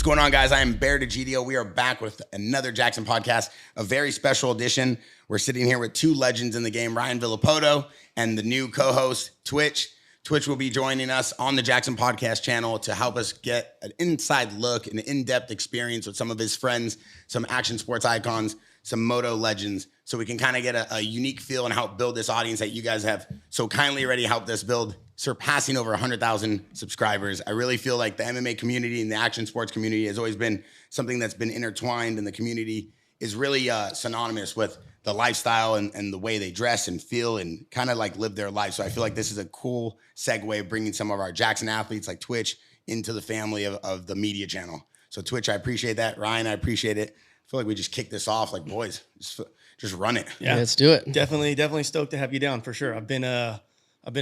What's going on, guys? I am Bear DeGidio. We are back with another JAXXON podcast, a very special edition. We're sitting here with two legends in the game, Ryan Villopoto and the new co-host, Twitch. Twitch will be joining us on the JAXXON podcast channel to help us get an inside look, an in-depth experience with some of his friends, some action sports icons, some moto legends, so we can kind of get a unique feel and help build this audience that you guys have so kindly already helped us build, surpassing over 100,000 subscribers. I really feel like the MMA community and the action sports community has always been something that's been intertwined, and the community is really synonymous with the lifestyle and the way they dress and feel and kind of like live their life. So I feel like this is a cool segue, bringing some of our JAXXON athletes like Twitch into the family of the media channel. So Twitch, I appreciate that. Ryan, I appreciate it. I feel like we just kicked this off like, boys, just run it. Yeah, let's do it. Definitely stoked to have you down for sure. I've been a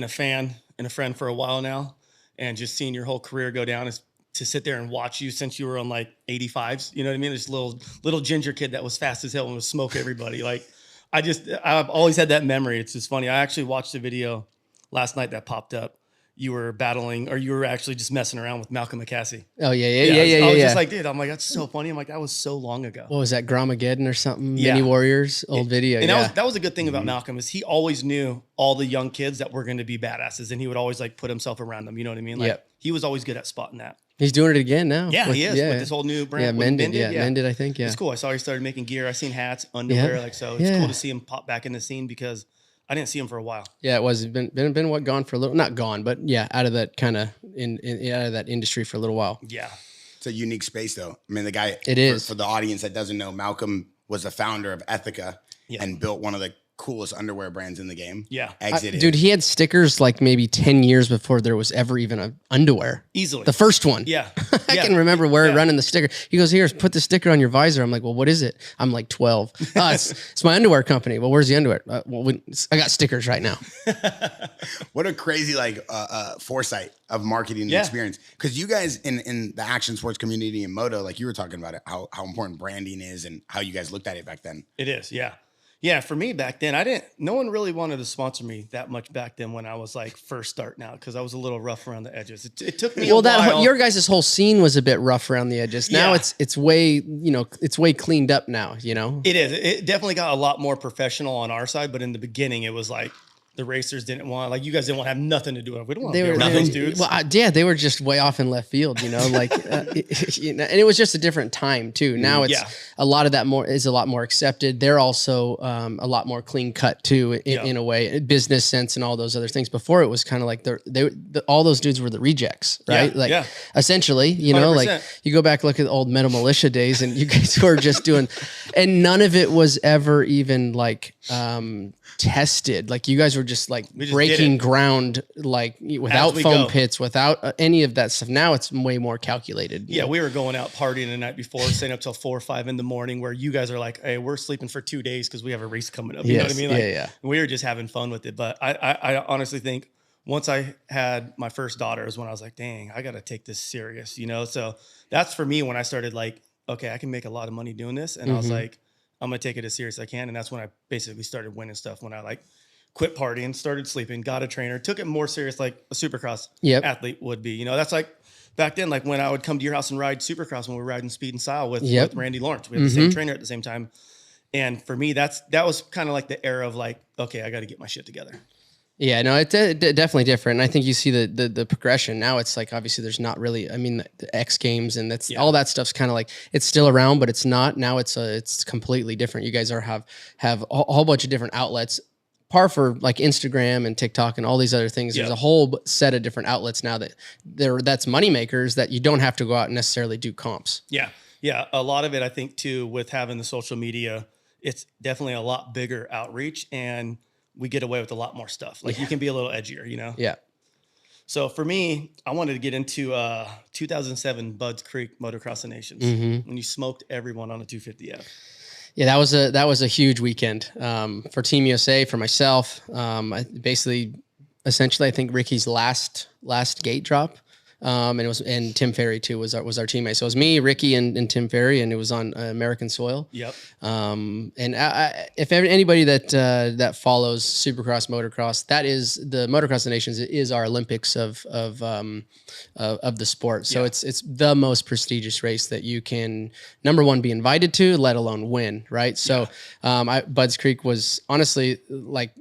fan and a friend for a while now, and just seeing your whole career go down is to sit there and watch you since you were on like 85s. You know what I mean? This little ginger kid that was fast as hell and would smoke everybody. Like I've always had that memory. It's just funny. I actually watched a video last night that popped up. You were battling, or you were actually just messing around with Malcolm McCassie. Oh yeah. I was just like, dude, I'm like, that's so funny. I'm like, that was so long ago. What was that, Gramageddon or something? Yeah. Mini Warriors, old video. And that was a good thing about Malcolm, is he always knew all the young kids that were going to be badasses, and he would always like put himself around them. You know what I mean? Like he was always good at spotting that. He's doing it again now. Yeah, he is with this whole new brand. Yeah, Mended, I think. Yeah, it's cool. I saw he started making gear. I seen hats, underwear, so it's cool to see him pop back in the scene, because I didn't see him for a while. Yeah, it was been gone for a little, not gone, but yeah, out of that kind of out of that industry for a little while. Yeah, it's a unique space, though. I mean, the guy. It is for the audience that doesn't know. Malcolm was the founder of Ethica and built one of the coolest underwear brands in the game. Yeah, dude, he had stickers like maybe 10 years before there was ever even a underwear. Easily, the first one. Yeah, I can remember running the sticker. He goes, "Here, put the sticker on your visor." I'm like, "Well, what is it?" I'm like 12. It's my underwear company. Well, where's the underwear? I got stickers right now. What a crazy foresight of marketing and experience. Because you guys in the action sports community and moto, like you were talking about it, how important branding is and how you guys looked at it back then. It is, yeah. Yeah, for me back then, no one really wanted to sponsor me that much back then when I was like first starting out, because I was a little rough around the edges. It took me a while. Your guys' whole scene was a bit rough around the edges. Now it's way cleaned up now, you know? It is. It definitely got a lot more professional on our side, but in the beginning it was like the racers didn't want, like, you guys didn't want to have nothing to do with it. We don't want to be around those dudes. Well, they were just way off in left field, you know, like, and it was just a different time too. Now it's a lot of that is a lot more accepted. They're also a lot more clean cut too, in a way, business sense and all those other things. Before it was kind of like all those dudes were the rejects, right? Essentially, you know, 100%. Like you go back, look at the old Metal Militia days, and you guys were just doing, and none of it was ever even like, tested. Like you guys were just like breaking ground, like without foam pits, without any of that stuff. Now it's way more calculated. Yeah, we were going out partying the night before, staying up till 4 or 5 in the morning, where you guys are like, hey, we're sleeping for 2 days because we have a race coming up. You know what I mean? Like, we were just having fun with it. But I honestly think once I had my first daughter is when I was like, dang, I got to take this serious, you know? So that's for me when I started like, okay, I can make a lot of money doing this. And I was like, I'm going to take it as serious as I can. And that's when I basically started winning stuff. When I like quit partying, started sleeping, got a trainer, took it more serious like a Supercross athlete would be. You know, that's like back then, like when I would come to your house and ride Supercross when we were riding Speed and Style with Randy Lawrence. We had the same trainer at the same time. And for me, that was kind of like the era of like, okay, I got to get my shit together. Yeah, no, it's definitely different. And I think you see the progression. Now it's like, obviously there's not really, I mean, the X Games and that's all that stuff's kind of like, it's still around, but it's not. Now it's completely different. You guys have a whole bunch of different outlets, par for like Instagram and TikTok and all these other things. There's a whole set of different outlets now that's money makers that you don't have to go out and necessarily do comps. Yeah. Yeah. A lot of it, I think too, with having the social media, it's definitely a lot bigger outreach, and we get away with a lot more stuff. Like you can be a little edgier, you know? Yeah. So for me, I wanted to get into 2007 Bud's Creek Motocross of Nations when you smoked everyone on a 250F. Yeah, that was a huge weekend for Team USA, for myself. Essentially, I think Ricky's last gate drop. and Tim Ferry too was our teammate. So it was me, Ricky, and Tim Ferry, and it was on American soil. Yep. And if anybody that follows Supercross, Motocross, that is the Motocross of the Nations is our Olympics of the sport. So it's the most prestigious race that you can, number one, be invited to, let alone win. Right. So Budds Creek was honestly, like,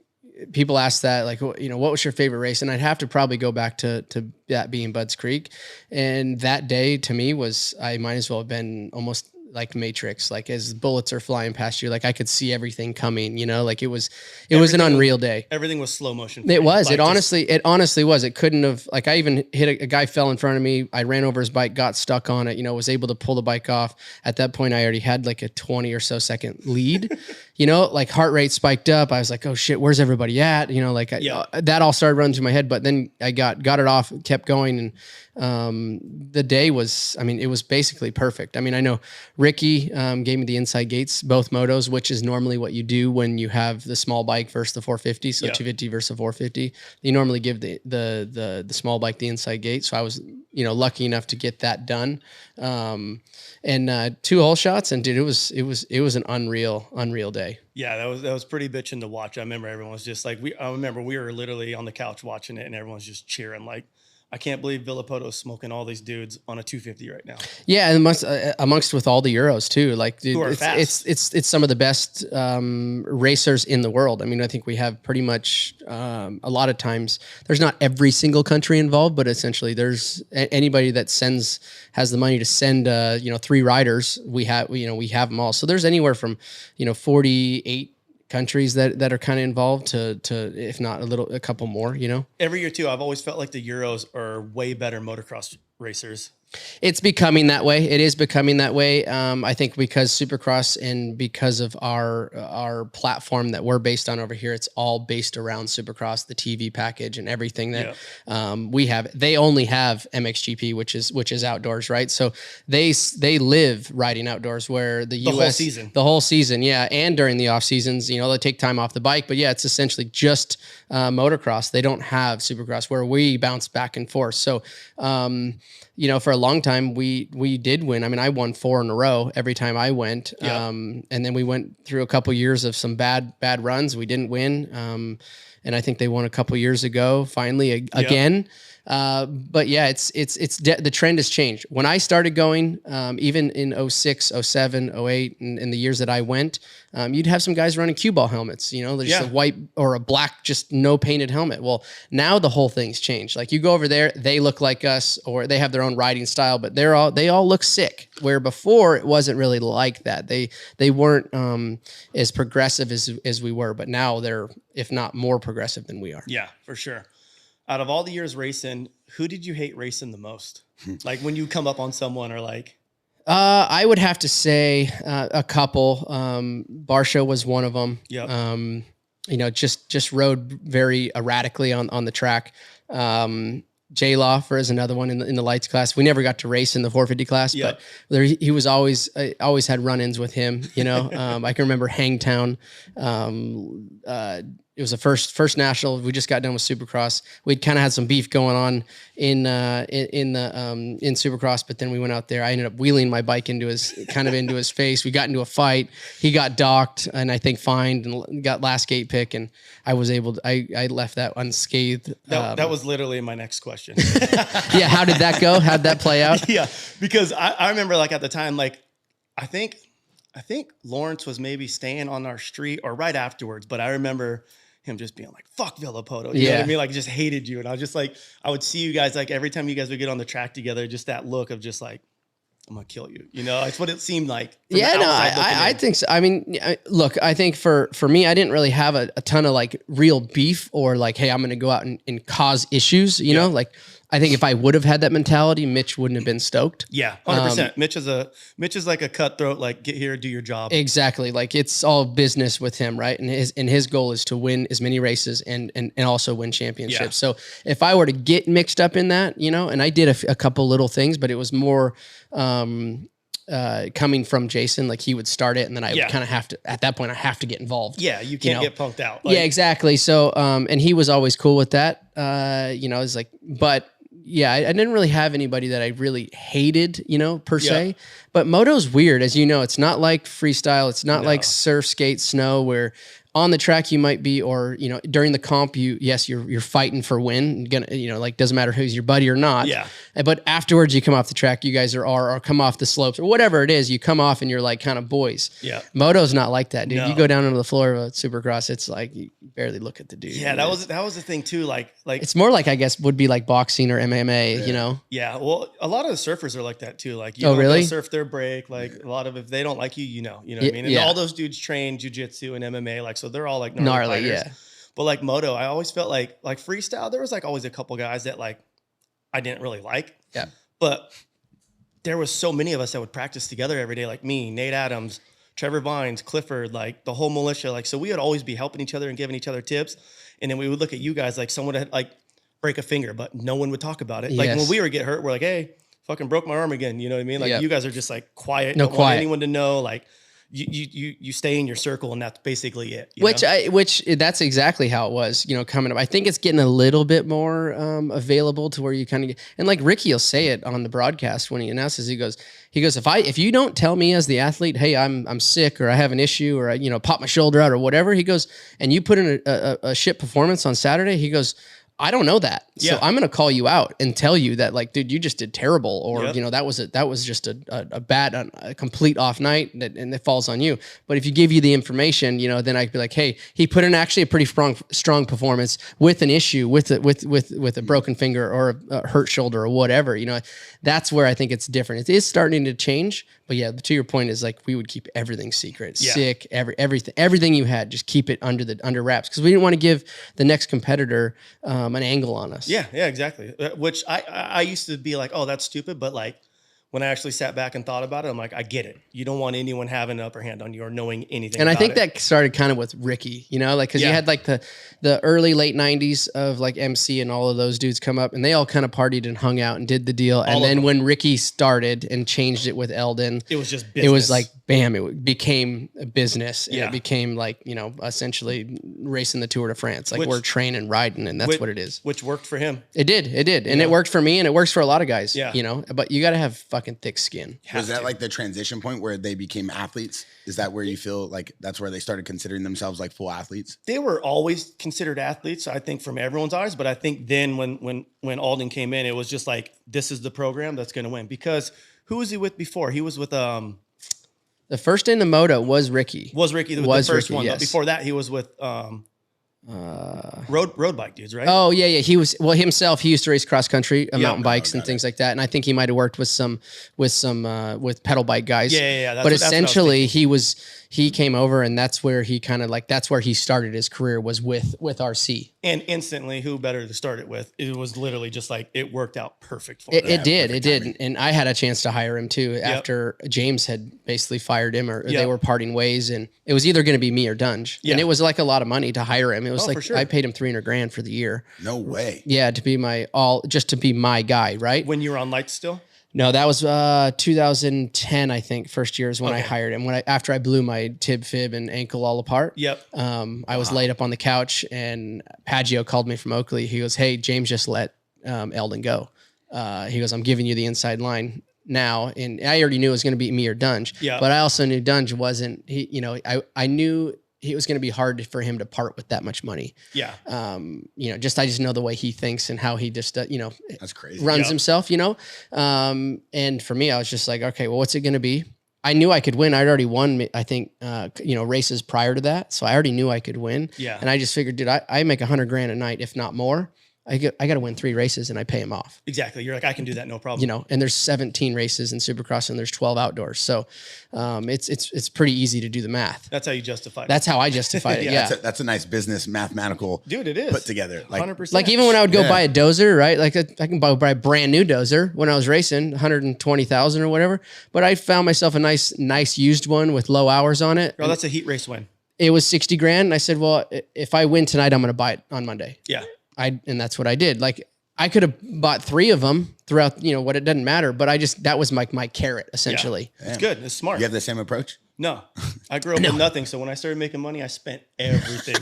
people ask that, like, what was your favorite race? And I'd have to probably go back to that being Budds Creek. And that day to me I might as well have been almost like Matrix, like as bullets are flying past you, like I could see everything coming, like it was an unreal day. Everything was slow motion. It was, like it honestly was. It couldn't have, like, I even hit a guy fell in front of me. I ran over his bike, got stuck on it, was able to pull the bike off. At that point, I already had like a 20 or so second lead, like heart rate spiked up. I was like, oh shit, where's everybody at? That all started running through my head, but then I got it off, kept going. And the day was, it was basically perfect. I know Ricky gave me the inside gates, both motos, which is normally what you do when you have the small bike versus the 450. So 250 versus 450, you normally give the small bike the inside gate. So I was, lucky enough to get that done. And 2 hole shots, and dude, it was an unreal day. Yeah, that was pretty bitching to watch. I remember everyone was just like, I remember we were literally on the couch watching it, and everyone's just cheering like, I can't believe Villopoto is smoking all these dudes on a 250 right now. Yeah, and amongst with all the Euros too, like, dude, it's some of the best racers in the world. I think we have pretty much a lot of times there's not every single country involved, but essentially there's anybody that has the money to send 3 riders. We have them all. So there's anywhere from 48 countries that are kind of involved to if not a couple more, Every year too, I've always felt like the Euros are way better motocross racers. It's becoming that way. It is becoming that way. I think because Supercross and because of our platform that we're based on over here, it's all based around Supercross, the TV package and everything that we have. They only have MXGP, which is outdoors, right? So they live riding outdoors, where the US the whole season, and during the off seasons, they take time off the bike, but it's essentially just motocross. They don't have Supercross where we bounce back and forth. So for a long time, we did win. I won 4 in a row every time I went. And then we went through a couple years of some bad runs. We didn't win. And I think they won a couple years ago, finally again. But it's the trend has changed. When I started going, even in 06, 07, 08, and the years that I went, you'd have some guys running cue ball helmets, there's just a white or a black, just no painted helmet. Well, now the whole thing's changed. Like, you go over there, they look like us, or they have their own riding style, but they all look sick. Where before it wasn't really like that. They weren't as progressive as we were, but now they're, if not more progressive than we are. Yeah, for sure. Out of all the years racing, who did you hate racing the most? Like, when you come up on someone, or like... I would have to say a couple. Barsha was one of them. Yep. Just rode very erratically on the track. J-Loffer is another one in the lights class. We never got to race in the 450 class, but he was always had run-ins with him. I can remember Hangtown. It was the first national. We just got done with Supercross. We'd kind of had some beef going on in Supercross, but then we went out there. I ended up wheeling my bike into his face. We got into a fight. He got docked and I think fined and got last gate pick. And I was able to, I left that unscathed. That was literally my next question. Yeah. How did that go? How'd that play out? Yeah. Because I remember, like, at the time, like, I think Lawrence was maybe staying on our street or right afterwards, but I remember him just being like, fuck Villopoto. You know what I mean? Like, just hated you. And I was just like, I would see you guys, like, every time you guys would get on the track together, just that look of just like, I'm gonna kill you. It's what it seemed like. I think so. Look, I think for me, I didn't really have a ton of like real beef or like, hey, I'm gonna go out and cause issues. Like, I think if I would have had that mentality, Mitch wouldn't have been stoked. Yeah, 100%. Mitch is like a cutthroat, like, get here, do your job. Exactly. Like, it's all business with him, right? And his goal is to win as many races and also win championships. Yeah. So if I were to get mixed up in that, and I did a couple little things, but it was more coming from Jason, like, he would start it and then I would kind of have to, at that point, I have to get involved. Yeah, you can't get punked out. Like, yeah, exactly. So, and he was always cool with that. It's like, but I didn't really have anybody that I really hated, per se. But moto's weird, as you know. It's not like freestyle. It's not like surf, skate, snow, where on the track you might be, or during the comp you're fighting for win. Doesn't matter who's your buddy or not. Yeah. But afterwards you come off the track, you guys are come off the slopes or whatever it is. You come off and you're like kind of boys. Yeah. Moto's not like that, dude. No. You go down onto the floor of a Supercross, it's like you barely look at the dude. Yeah, that was the thing too. Like it's more like, I guess, would be like boxing or MMA. Yeah. Well, a lot of the surfers are like that too. Like really? Surf their break. Like a lot of, if they don't like you, what I mean. And all those dudes train jiu-jitsu and MMA. Like, so they're all like gnarly fighters. Yeah. But like moto, I always felt like freestyle, there was like always a couple guys that like I didn't really like. Yeah. But there was so many of us that would practice together every day, like me, Nate Adams, Trevor Vines, Clifford, like the whole militia. Like, so we would always be helping each other and giving each other tips. And then we would look at you guys like someone would like break a finger, but no one would talk about it. Like when we would get hurt, we're like, hey, fucking broke my arm again. You know what I mean? Like you guys are just like quiet. Don't want anyone to know. Like, you stay in your circle, and that's basically it. Which that's exactly how it was, coming up. I think it's getting a little bit more available to where you kind of get, and like Ricky will say it on the broadcast when he announces, he goes, if you don't tell me as the athlete, hey, I'm sick or I have an issue or I, pop my shoulder out or whatever, he goes, and you put in a shit performance on Saturday, he goes, I don't know that. So I'm going to call you out and tell you that, like, dude, you just did terrible. Or, that was just a bad, a complete off night and it falls on you. But if you give you the information, then I'd be like, hey, he put in actually a pretty strong performance with an issue, with a broken finger or a hurt shoulder or whatever, that's where I think it's different. It is starting to change. But yeah, to your point is like, we would keep everything secret, sick, everything you had, just keep it under wraps. Cause we didn't want to give the next competitor, an angle on us. Yeah, exactly. Which I used to be like, oh, that's stupid. But like when I actually sat back and thought about it, I'm like, I get it. You don't want anyone having an upper hand on you or knowing anything. And I think that started kind of with Ricky, cause you had like the early late 90s of like MC and all of those dudes come up and they all kind of partied and hung out and did the deal. And then when Ricky started and changed it with Alden, it was just business. It was like, bam, it became a business and it became like, essentially racing the Tour de France. Like we're training, riding, and that's what it is. Which worked for him. It did. And it worked for me and it works for a lot of guys, but you got to have fucking thick skin. Was that like the transition point where they became athletes? Is that where you feel like that's where they started considering themselves like full athletes? They were always considered athletes, I think, from everyone's eyes. But I think then when Alden came in, it was just like, this is the program that's going to win. Because who was he with before? He was with the first in the moto was Ricky. The first one. Yes. But before that, he was with road bike dudes, right? Oh yeah. He was himself. He used to race cross country, mountain bikes and things like that. And I think he might have worked with some pedal bike guys. Yeah. But essentially, he came over, and that's where he kind of that's where he started his career, was with RC. And instantly, who better to start it with? It was literally just like, it worked out perfect for him. It did. And I had a chance to hire him too after James had basically fired him, or they were parting ways, and it was either going to be me or Dunge. Yeah. And it was like a lot of money to hire him. It was like, I paid him $300,000 for the year. No way. Yeah. To be just to be my guy. Right. When you were on lights still? No, that was 2010, I think. First year is when I hired him. After I blew my tib, fib, and ankle all apart. Yep. I was laid up on the couch, and Paggio called me from Oakley. He goes, "Hey, James just let Alden go." He goes, "I'm giving you the inside line now," and I already knew it was going to be me or Dunge. Yeah. But I also knew Dunge wasn't. I knew it was going to be hard for him to part with that much money. Yeah. I just know the way he thinks and how he just, that's crazy. Runs himself, and for me, I was just like, okay, well, what's it going to be? I knew I could win. I'd already won, I think, races prior to that. So I already knew I could win. Yeah. And I just figured, dude, I make $100,000 a night, if not more. I got to win 3 races and I pay him off. Exactly. You're like, I can do that. No problem. And there's 17 races in Supercross and there's 12 outdoors. So, it's pretty easy to do the math. That's how you justify it. That's how I justify it. Yeah. That's a nice business mathematical. Dude, it is put together. Like 100%. Like even when I would go buy a dozer, right? Like I can buy a brand new dozer when I was racing, 120,000 or whatever. But I found myself a nice used one with low hours on it. Oh, that's a heat race win. It was $60,000. And I said, well, if I win tonight, I'm going to buy it on Monday. Yeah. And that's what I did. Like I could have bought 3 of them throughout, what it doesn't matter, but that was my carrot essentially. Yeah. It's good. It's smart. You have the same approach? No, I grew up with nothing. So when I started making money, I spent everything.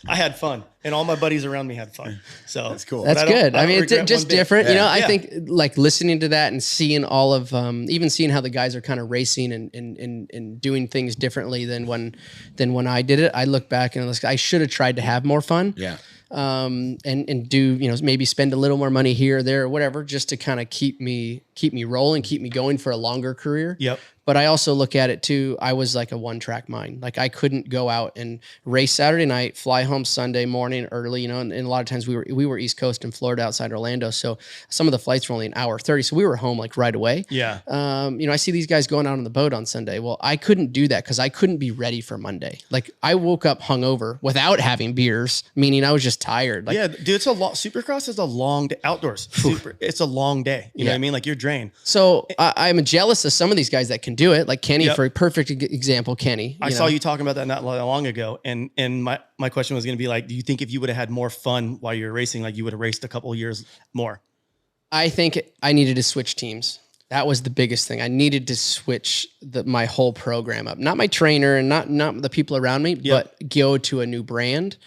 I had fun, and all my buddies around me had fun. So that's cool. That's good. I mean, it's just different. You know, I think like listening to that and seeing all of, even seeing how the guys are kind of racing and doing things differently than when I did it. I look back and I should have tried to have more fun. Yeah. And do, you know, maybe spend a little more money here or there or whatever, just to kind of keep me rolling, keep me going for a longer career. Yep. But I also look at it too. I was like a one-track mind. Like I couldn't go out and race Saturday night, fly home Sunday morning early. You know, and a lot of times we were East Coast in Florida, outside Orlando. So some of the flights were only an hour 30. So we were home like right away. Yeah. You know, I see these guys going out on the boat on Sunday. Well, I couldn't do that because I couldn't be ready for Monday. Like I woke up hungover without having beers, meaning I was just tired. Like, yeah, dude, it's a long. Supercross is a long day outdoors. It's a long day. You know what I mean? Like you're drained. So I'm jealous of some of these guys that can do it. Like Kenny, for a perfect example, Kenny. I saw you talking about that not long ago. And my question was going to be like, do you think if you would have had more fun while you were racing, like you would have raced a couple of years more? I think I needed to switch teams. That was the biggest thing. I needed to switch my whole program up. Not my trainer and not the people around me, but go to a new brand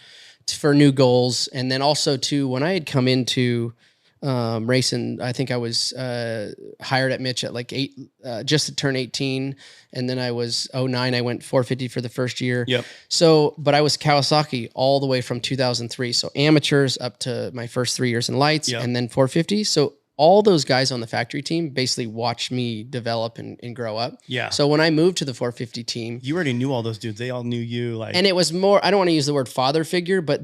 for new goals. And then also too, when I had come into racing, I think I was hired at Mitch at like just to turn 18. And then I was 09, I went 450 for the first year. Yep. So, but I was Kawasaki all the way from 2003. So amateurs up to my first 3 years in lights and then 450. So all those guys on the factory team basically watched me develop and grow up. Yeah. So when I moved to the 450 team, you already knew all those dudes. They all knew you. Like, and it was more, I don't want to use the word father figure, but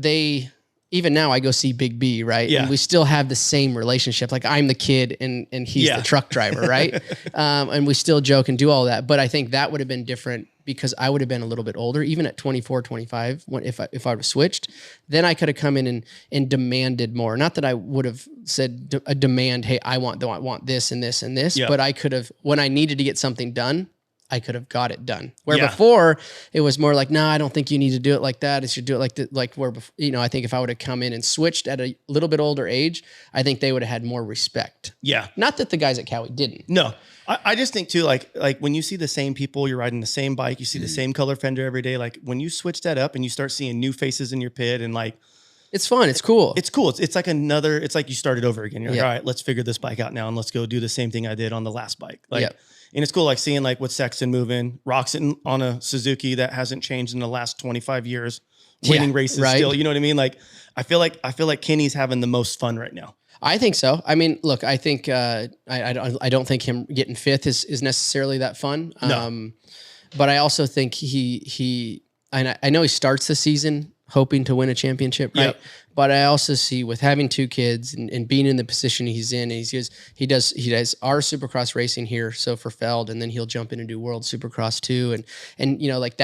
even now I go see Big B, right? Yeah. And we still have the same relationship. Like I'm the kid and he's the truck driver, right? And we still joke and do all that. But I think that would have been different because I would have been a little bit older, even at 24, 25, if I would have switched. Then I could have come in and demanded more. Not that I would have said a demand, hey, I want this and this and this, but I could have, when I needed to get something done, I could have got it done. Where before it was more like, no, I don't think you need to do it like that. You should do it like that. Like where, you know, I think if I would have come in and switched at a little bit older age, I think they would have had more respect. Yeah. Not that the guys at Cowie didn't. No, I just think too, like when you see the same people, you're riding the same bike, you see the same color fender every day. Like when you switch that up and you start seeing new faces in your pit and like, it's fun. It's cool. It's cool. It's like it's like you started over again. You're like, all right, let's figure this bike out now and let's go do the same thing I did on the last bike. Like, and it's cool, like seeing like with Sexton moving, Roxon on a Suzuki that hasn't changed in the last 25 years, winning races still. You know what I mean? Like, I feel like Kenny's having the most fun right now. I think so. I mean, look, I think I don't think him getting fifth is necessarily that fun. No. But I also think he I know he starts the season hoping to win a championship, right? Yep. But I also see with having two kids and being in the position he's in, he does our Supercross racing here, so for Feld, and then he'll jump in and do World Supercross too, and you know, like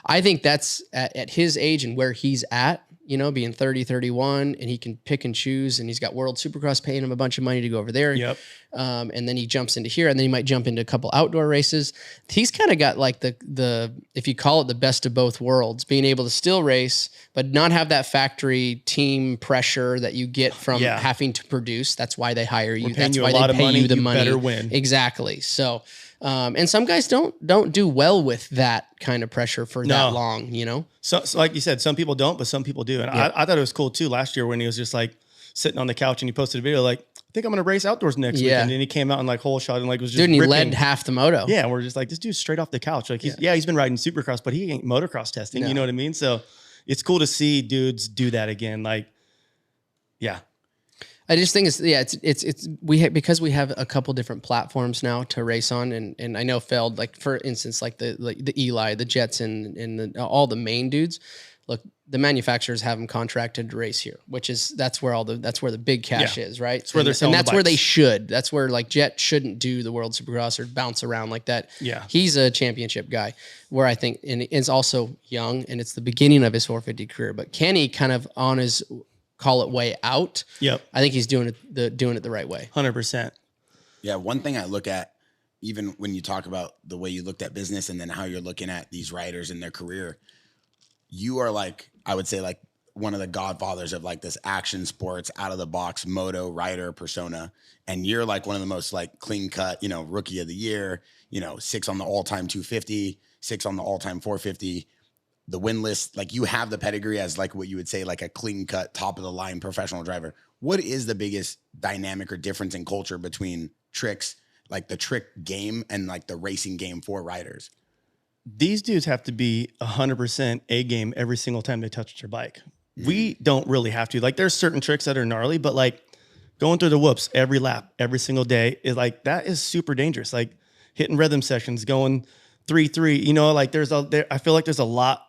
I think that's at his age and where he's at, you know, being 30, 31, and he can pick and choose, and he's got World Supercross paying him a bunch of money to go over there. Yep. And then he jumps into here, and then he might jump into a couple outdoor races. He's kind of got like the if you call it the best of both worlds, being able to still race, but not have that factory team pressure that you get from having to produce. That's why they hire you. That's why they pay you the money. Better win. Exactly. So, and some guys don't do well with that kind of pressure for that long, you know? So like you said, some people don't, but some people do. And I thought it was cool too last year when he was just like sitting on the couch and he posted a video like, I think I'm going to race outdoors next weekend. And then he came out and like whole shot and like was just dude, and he led half the moto. Yeah. And we're just like, this dude's straight off the couch. Like he's been riding Supercross, but he ain't motocross testing. No. You know what I mean? So it's cool to see dudes do that again. Like, yeah. I just think because we have a couple different platforms now to race on, and I know Feld, like for instance, like the Eli, the Jetson, and all the main dudes. Look, the manufacturers have them contracted to race here, that's where the big cash is, right? That's where they're selling, and that's where they should. That's where like Jet shouldn't do the World Supercross or bounce around like that. Yeah, he's a championship guy. Where I think, and is also young, and it's the beginning of his 450 career. But Kenny kind of on his call it way out. Yep. I think he's doing it the right way. 100%. Yeah. One thing I look at, even when you talk about the way you looked at business and then how you're looking at these riders in their career, you are like, I would say like one of the godfathers of like this action sports, out of the box moto rider persona. And you're like one of the most like clean cut, you know, rookie of the year, you know, 6 on the all time 250, 6 on the all time 450. The win list, like you have the pedigree as like what you would say, like a clean cut, top of the line professional driver. What is the biggest dynamic or difference in culture between tricks, like the trick game and like the racing game for riders? These dudes have to be 100% A game every single time they touch their bike. We don't really have to. Like there's certain tricks that are gnarly, but like going through the whoops every lap, every single day is like, that is super dangerous. Like hitting rhythm sections, going 3-3, you know, like I feel like there's a lot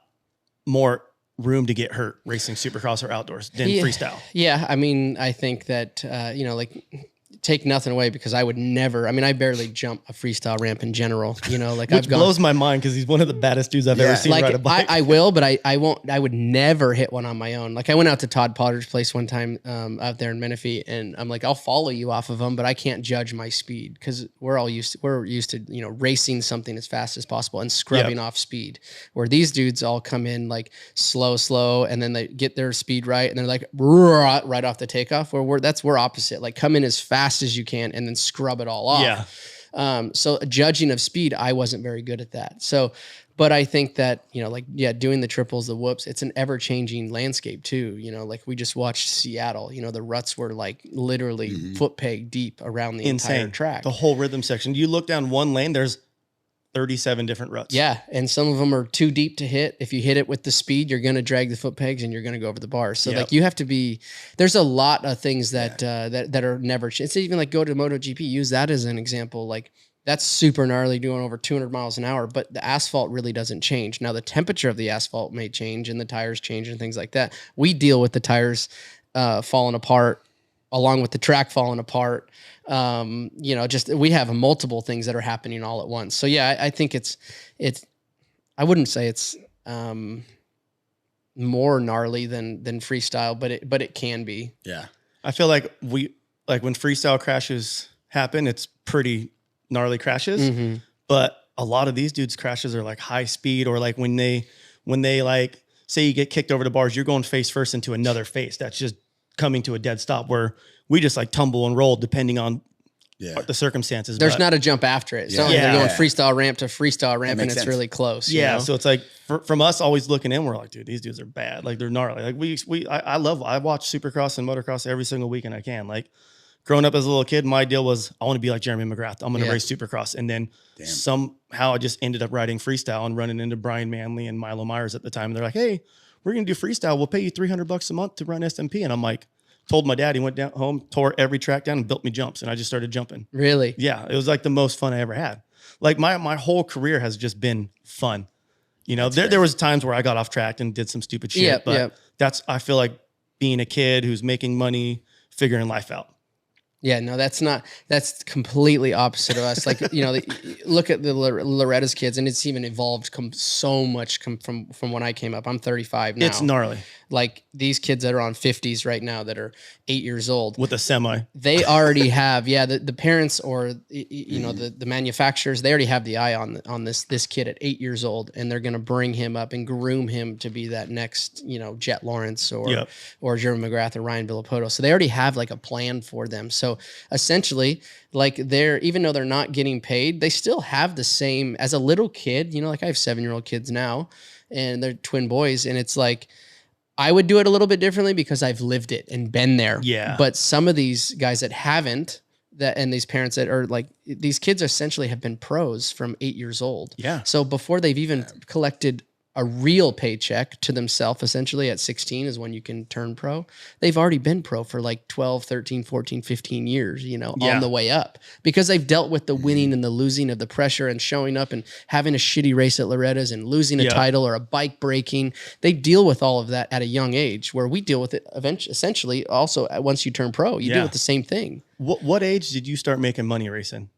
more room to get hurt racing supercross or outdoors than freestyle. Yeah. I mean, I think that, you know, like take nothing away because I would never, I mean, I barely jump a freestyle ramp in general, you know, like Which blows my mind because he's one of the baddest dudes I've ever seen like, ride a bike. I will, but I won't, I would never hit one on my own. Like I went out to Todd Potter's place one time out there in Menifee and I'm like, I'll follow you off of them, but I can't judge my speed because we're used to, you know, racing something as fast as possible and scrubbing off speed, where these dudes all come in like slow, and then they get their speed right. And they're like right off the takeoff, where we're opposite, like come in as fast as you can and then scrub it all off. Yeah. So judging of speed, I wasn't very good at that. So, but I think that, you know, like, yeah, doing the triples, the whoops, it's an ever changing landscape too. You know, like we just watched Seattle, you know, the ruts were like literally foot peg deep around the entire track. The whole rhythm section. You look down one lane, there's 37 different ruts. Yeah. And some of them are too deep to hit. If you hit it with the speed, you're going to drag the foot pegs and you're going to go over the bars. So like you have to be, there's a lot of things that, that are never, it's even like go to MotoGP, use that as an example. Like that's super gnarly doing over 200 miles an hour, but the asphalt really doesn't change. Now the temperature of the asphalt may change and the tires change and things like that. We deal with the tires falling apart along with the track falling apart. You know, just, we have multiple things that are happening all at once. So yeah, I think it's, I wouldn't say it's, more gnarly than freestyle, but it can be. Yeah. I feel like when freestyle crashes happen, it's pretty gnarly crashes, but a lot of these dudes crashes are like high speed, or like when they like, say you get kicked over the bars, you're going face first into another face that's just coming to a dead stop, where we just like tumble and roll depending on the circumstances. There's not a jump after it. So you're going freestyle ramp to freestyle ramp and it's really close. Yeah. You know? So it's like from us always looking in, we're like, dude, these dudes are bad. Like they're gnarly. Like I watch Supercross and Motocross every single weekend I can. Like growing up as a little kid, my deal was I want to be like Jeremy McGrath. I'm going to race Supercross. And then somehow I just ended up riding freestyle and running into Brian Manley and Milo Myers at the time. And they're like, hey, we're going to do freestyle. We'll pay you $300 a month to run SMP. And I'm like, told my dad, he went down home, tore every track down and built me jumps. And I just started jumping. Really? Yeah. It was like the most fun I ever had. Like my whole career has just been fun. You know, there was times where I got off track and did some stupid shit, but I feel like being a kid who's making money, figuring life out. Yeah, no, that's completely opposite of us. Like, you know, look at the Loretta's kids, and it's even evolved so much from when I came up. I'm 35 now. It's gnarly. Like these kids that are on 50s right now that are 8 years old. With a semi. They already have, the parents or, you know, the manufacturers, they already have the eye on this kid at 8 years old, and they're going to bring him up and groom him to be that next, you know, Jet Lawrence or Jeremy McGrath or Ryan Villopoto. So they already have like a plan for them. So essentially, like even though they're not getting paid, they still have the same as a little kid. You know, like I have 7-year-old kids now, and they're twin boys, and it's like I would do it a little bit differently because I've lived it and been there. Yeah. But some of these guys that haven't, and these parents that are like, these kids essentially have been pros from 8 years old. Yeah. So before they've even collected a real paycheck to themselves, essentially at 16 is when you can turn pro. They've already been pro for like 12, 13, 14, 15 years, you know, on the way up, because they've dealt with the winning and the losing of the pressure and showing up and having a shitty race at Loretta's and losing a title or a bike breaking. They deal with all of that at a young age, where we deal with it essentially also once you turn pro, you deal with the same thing. What age did you start making money racing?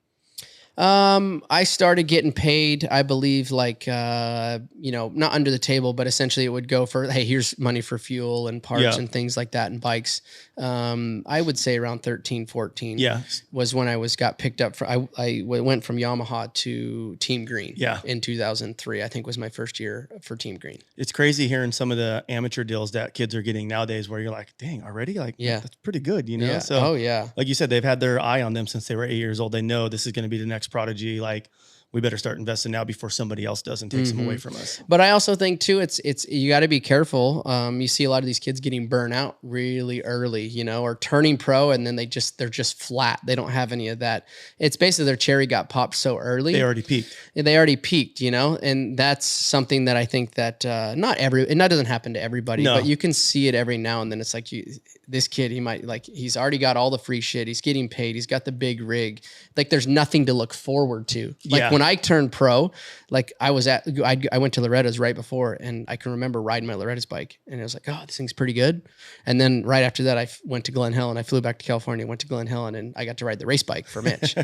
I started getting paid, I believe, like, not under the table, but essentially it would go for, hey, here's money for fuel and parts and things like that and bikes. I would say around 13, 14 was when I got picked up I went from Yamaha to Team Green in 2003, I think was my first year for Team Green. It's crazy hearing some of the amateur deals that kids are getting nowadays where you're like, dang, already? Like, that's pretty good, Yeah. So, oh, like you said, they've had their eye on them since they were 8 years old. They know this is going to be the next prodigy. Like, we better start investing now before somebody else does and takes them away from us. But I also think too, it's you got to be careful. You see a lot of these kids getting burnt out really early, or turning pro, and then they're just flat. They don't have any of that. It's basically their cherry got popped so early. They already peaked. And that's something that I think that and that doesn't happen to everybody, but you can see it every now and then. It's like this kid, he's already got all the free shit. He's getting paid. He's got the big rig. Like there's nothing to look forward to. Like when I turned pro, like I went to Loretta's right before, and I can remember riding my Loretta's bike, and I was like, oh, this thing's pretty good. And then right after that, I went to Glen Helen. I flew back to California, went to Glen Helen, and I got to ride the race bike for Mitch.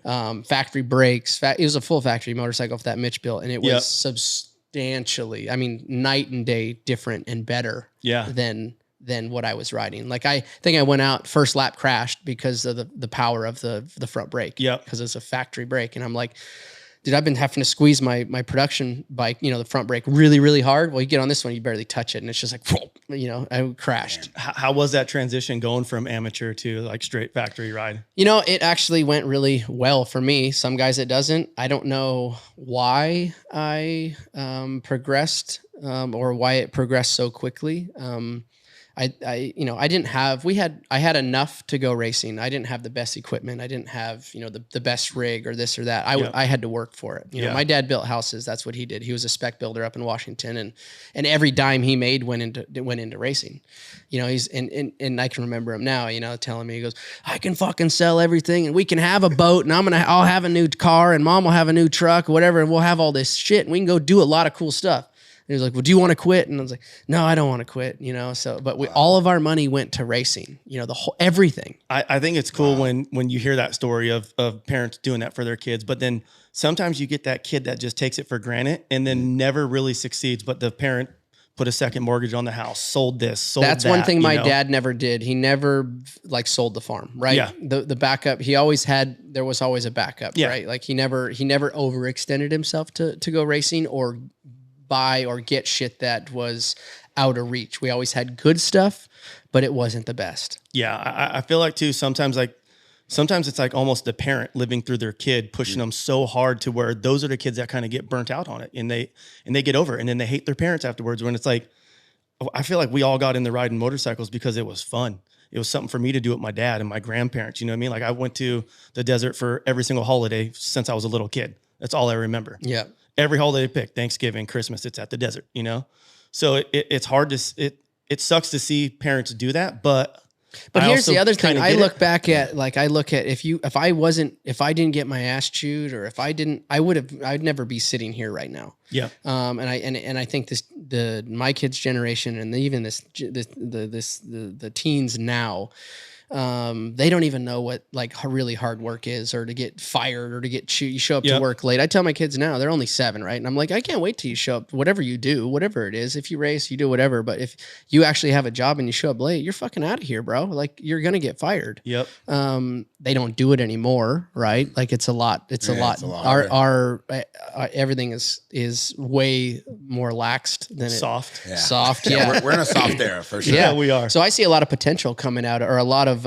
Factory brakes. It was a full factory motorcycle that Mitch built, and it was substantially, night and day different and better than what I was riding. Like I think I went out, first lap crashed because of the power of the front brake. Yeah. Because it's a factory brake. And I'm like, dude, I've been having to squeeze my production bike, the front brake really, really hard. Well, you get on this one, you barely touch it. And it's just like, I crashed. How was that transition going from amateur to like straight factory ride? It actually went really well for me. Some guys it doesn't. I don't know why I progressed or why it progressed so quickly. I had enough to go racing. I didn't have the best equipment. I didn't have, the best rig or this or that. I had to work for it. My dad built houses. That's what he did. He was a spec builder up in Washington, and every dime he made went into racing. And I can remember him now, telling me, he goes, I can fucking sell everything and we can have a boat and I'll have a new car and mom will have a new truck or whatever. And we'll have all this shit and we can go do a lot of cool stuff. And he was like, well, do you want to quit? And I was like, no, I don't want to quit, but all of our money went to racing, the whole, everything. I think it's cool when you hear that story of parents doing that for their kids, but then sometimes you get that kid that just takes it for granted and then never really succeeds, but the parent put a second mortgage on the house, sold that. That's one thing my dad never did. He never sold the farm, right? Yeah. The backup, there was always a backup, right? Like he never overextended himself to go racing or buy or get shit that was out of reach. We always had good stuff, but it wasn't the best. Yeah. I feel like too, sometimes it's like almost the parent living through their kid, pushing them so hard to where those are the kids that kind of get burnt out on it and they get over it. And then they hate their parents afterwards when it's like, I feel like we all got into riding motorcycles because it was fun. It was something for me to do with my dad and my grandparents. You know what I mean? Like I went to the desert for every single holiday since I was a little kid. That's all I remember. Yeah. Every holiday pick, Thanksgiving, Christmas, it's at the desert, So it's hard to, it sucks to see parents do that, but here's the other thing. I look at if I didn't get my ass chewed or if I didn't, I'd never be sitting here right now. Yeah. And I think my kids' generation and even the teens now, they don't even know what really hard work is, or to get fired, or to get chewed. You show up to work late. I tell my kids now, they're only 7, right? And I'm like, I can't wait till you show up. Whatever you do, whatever it is, if you race, you do whatever. But if you actually have a job and you show up late, you're fucking out of here, bro. Like you're gonna get fired. Yep. They don't do it anymore, right? Like it's a lot. It's a lot. Our everything is way more laxed than soft. Soft. Yeah. We're in a soft era for sure. Yeah, we are. So I see a lot of potential coming out, or a lot of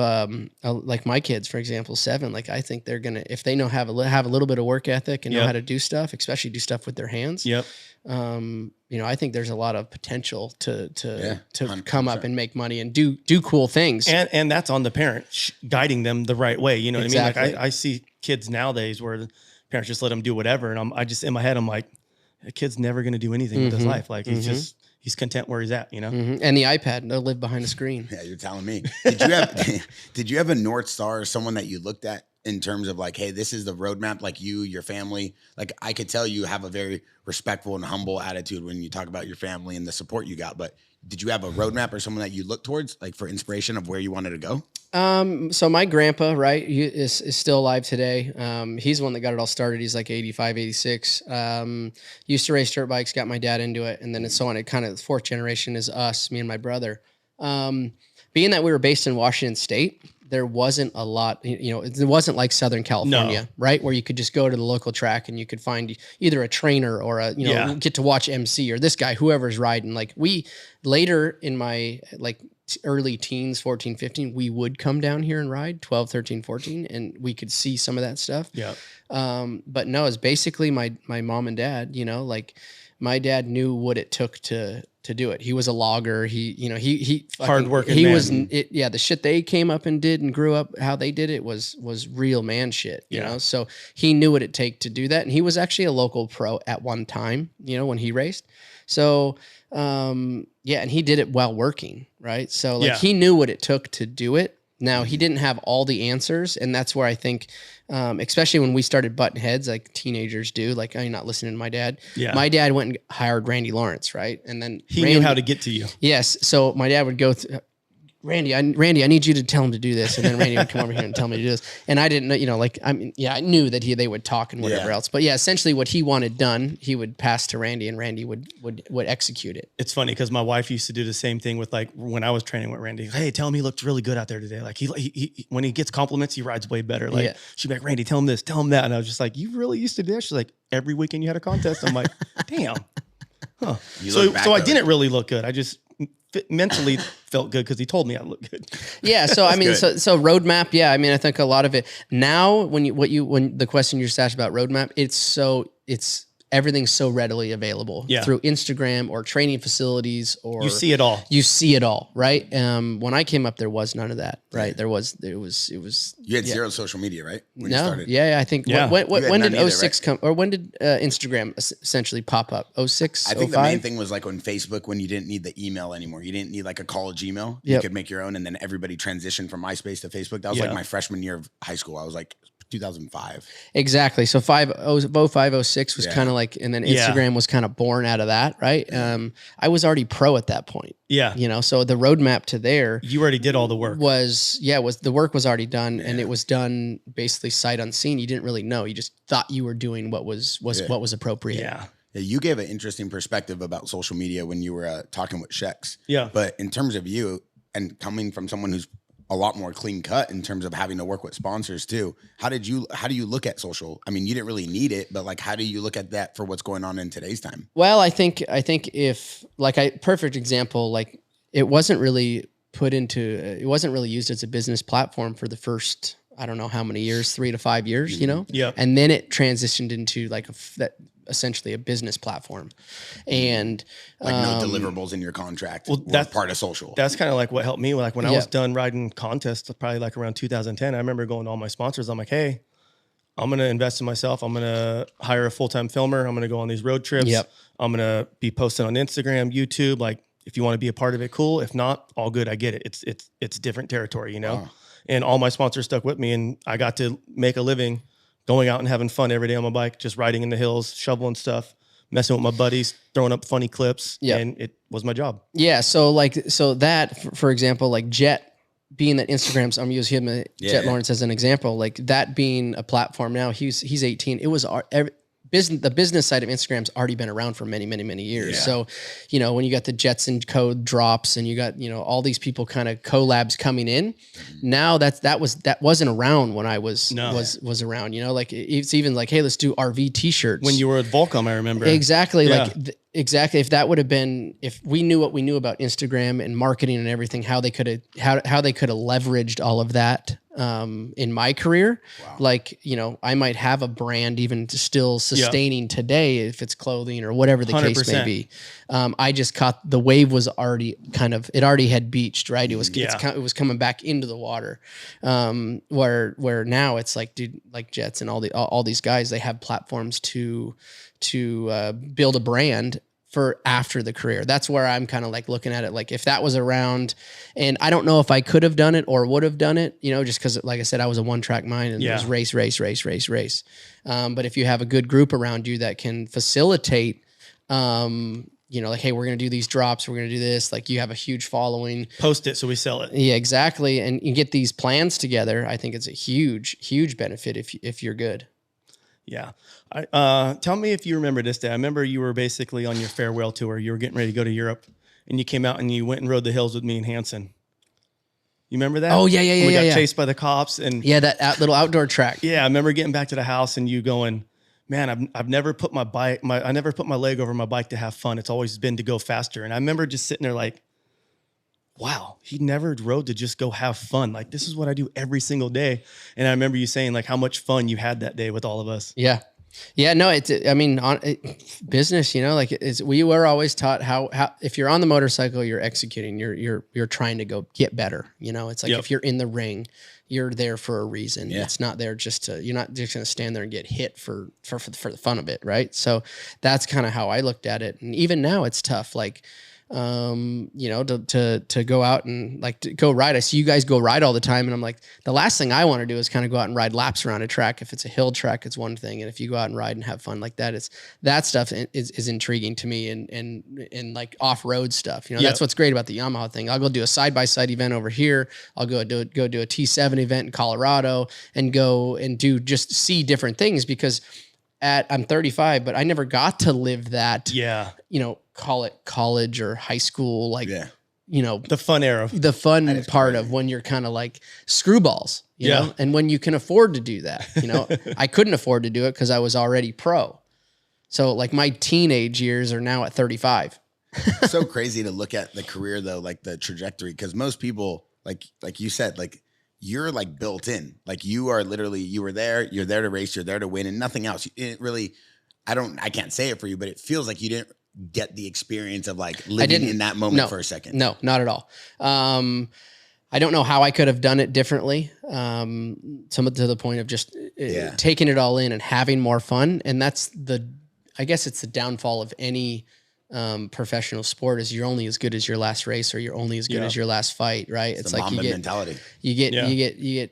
like my kids, for example, 7. Like I think they're gonna, if they have a little bit of work ethic and know how to do stuff, especially do stuff with their hands. Yep. I think there's a lot of potential to come up and make money and do cool things. And that's on the parent guiding them the right way. You know what I mean? Like I see kids nowadays where the parents just let them do whatever. And I just, in my head, I'm like, the kid's never going to do anything with his life. Like he's content where he's at, And the iPad, they'll live behind a screen. Yeah. You're telling me, did you have a North Star or someone that you looked at in terms of like, hey, this is the roadmap, like you, your family? Like I could tell you have a very respectful and humble attitude when you talk about your family and the support you got, but did you have a roadmap or someone that you looked towards, like for inspiration of where you wanted to go? So my grandpa, right, he is still alive today. He's the one that got it all started. He's like 85, 86. Used to race dirt bikes, got my dad into it. And then it's so on. It kind of, the fourth generation is us, me and my brother. Being that we were based in Washington State, there wasn't a lot, it wasn't like Southern California, right? Where you could just go to the local track and you could find either a trainer or get to watch MC or this guy, whoever's riding. Like later in my early teens, 14, 15, we would come down here and ride 12, 13, 14, and we could see some of that stuff. Yeah. But no, it's basically my mom and dad, my dad knew what it took to do it. He was a logger. He hardworking. He man. was, the shit they came up and did and grew up, how they did it was real man shit, you know? So he knew what it take to do that. And he was actually a local pro at one time, when he raced. So, and he did it while working, right? So he knew what it took to do it. Now he didn't have all the answers. And that's where I think, especially when we started butting heads like teenagers do, like, I'm not listening to my dad. Yeah. My dad went and hired Randy Lawrence, right? And then he knew how to get to you. Yes. So my dad would go through, Randy, I need you to tell him to do this. And then Randy would come over here and tell me to do this. And I didn't know, I knew that they would talk and whatever else. But essentially what he wanted done, he would pass to Randy and Randy would execute it. It's funny because my wife used to do the same thing with when I was training with Randy. Hey, tell him he looked really good out there today. Like he when he gets compliments, he rides way better. She'd be like, Randy, tell him this, tell him that. And I was just like, you really used to do that? She's like, every weekend you had a contest. I'm like, damn. Huh. So I didn't really look good. I just mentally felt good because he told me I looked good. Yeah. So I mean, so roadmap. Yeah. I mean, I think a lot of it now when the question you just asked about roadmap, everything's so readily available through Instagram or training facilities, or you see it all. You see it all, right? When I came up, there was none of that, right? It was. You had zero social media, right? When you started? I think. Yeah. When did 06 come, or when did Instagram essentially pop up? 06, I think 05? the main thing was like on Facebook when you didn't need the email anymore. You didn't need like a college email. You could make your own, and then everybody transitioned from MySpace to Facebook. That was like my freshman year of high school. I was like 2005. Exactly. So 05, 06 was kind of like, and then Instagram was kind of born out of that, right? I was already pro at that point. Yeah. So the roadmap to there. You already did all the work. The work was already done, and it was done basically sight unseen. You didn't really know. You just thought you were doing what was appropriate. Yeah. You gave an interesting perspective about social media when you were talking with Shex. Yeah. But in terms of you and coming from someone who's a lot more clean cut in terms of having to work with sponsors too. How do you look at social? I mean, you didn't really need it, but like, how do you look at that for what's going on in today's time? Well, I think if perfect example, like it wasn't really used as a business platform for the first, I don't know how many years, 3 to 5 years, Yeah. And then it transitioned into like essentially a business platform, and like no deliverables in your contract. Well, that's part of social. That's kind of like what helped me. Like when I was done riding contests, probably like around 2010, I remember going to all my sponsors. I'm like, hey, I'm going to invest in myself. I'm going to hire a full-time filmer. I'm going to go on these road trips. Yep. I'm going to be posting on Instagram, YouTube. Like if you want to be a part of it, cool. If not, all good. I get it. It's different territory, Wow. And all my sponsors stuck with me, and I got to make a living going out and having fun every day on my bike, just riding in the hills, shoveling stuff, messing with my buddies, throwing up funny clips. Yeah. And it was my job. Yeah. So that, for example, like Jet, being that Instagram's, I'm using him, Jet Lawrence as an example, like that being a platform now, he's 18. It was the business side of Instagram's already been around for many, many, many years. Yeah. So, when you got the Jetson code drops and you got, all these people kind of collabs coming in, now that wasn't around when I was around, like it's even like, hey, let's do RV t-shirts. When you were at Volcom, I remember. Exactly. Yeah. Exactly. If that would have been, if we knew what we knew about Instagram and marketing and everything, how they could have leveraged all of that in my career. Wow. Like, I might have a brand even still sustaining today if it's clothing or whatever the 100%. Case may be. I just caught the wave was already it already had beached, right? It was it was coming back into the water. Where now it's like, dude, like Jets and all these guys, they have platforms to build a brand for after the career. That's where I'm kind of like looking at it. Like if that was around, and I don't know if I could have done it or would have done it, just because, like I said, I was a one-track mind and it was race. But if you have a good group around you that can facilitate, like, hey, we're going to do these drops. We're going to do this. Like you have a huge following. Post it so we sell it. Yeah, exactly. And you get these plans together. I think it's a huge, huge benefit if you're good. Yeah. Tell me if you remember this day. I remember you were basically on your farewell tour. You were getting ready to go to Europe and you came out and you went and rode the hills with me and Hanson. You remember that? Oh, yeah. We got chased by the cops and that little outdoor track. Yeah. I remember getting back to the house and you going, man, I've never put I never put my leg over my bike to have fun. It's always been to go faster. And I remember just sitting there like, wow, he never rode to just go have fun. Like this is what I do every single day. And I remember you saying like how much fun you had that day with all of us. Yeah. Yeah, no, business, like we were always taught how if you're on the motorcycle, you're executing, you're trying to go get better. It's like if you're in the ring, you're there for a reason. Yeah. It's not there you're not just going to stand there and get hit for the fun of it. Right. So that's kind of how I looked at it. And even now it's tough. Like, to go out and like to go ride. I see you guys go ride all the time. And I'm like, the last thing I want to do is kind of go out and ride laps around a track. If it's a hill track, it's one thing. And if you go out and ride and have fun like that, that stuff is intriguing to me and like off-road stuff. That's what's great about the Yamaha thing. I'll go do a side-by-side event over here. I'll go do a T7 event in Colorado and go and just see different things because I'm 35, but I never got to live that, call it college or high school, the fun era, the fun part of when you're kind of like screwballs, you know, and when you can afford to do that, I couldn't afford to do it because I was already pro. So like my teenage years are now at 35. So crazy to look at the career though, like the trajectory. Cause most people, like you said, like you're like built in, like you are literally, you're there to race, you're there to win and nothing else. It really, I can't say it for you, but it feels like you didn't get the experience of like living in that moment for a second. No, not at all. I don't know how I could have done it differently. Some to the point of just taking it all in and having more fun. And that's I guess it's the downfall of any professional sport is you're only as good as your last race or you're only as good as your last fight, right? It's like you get mentality. You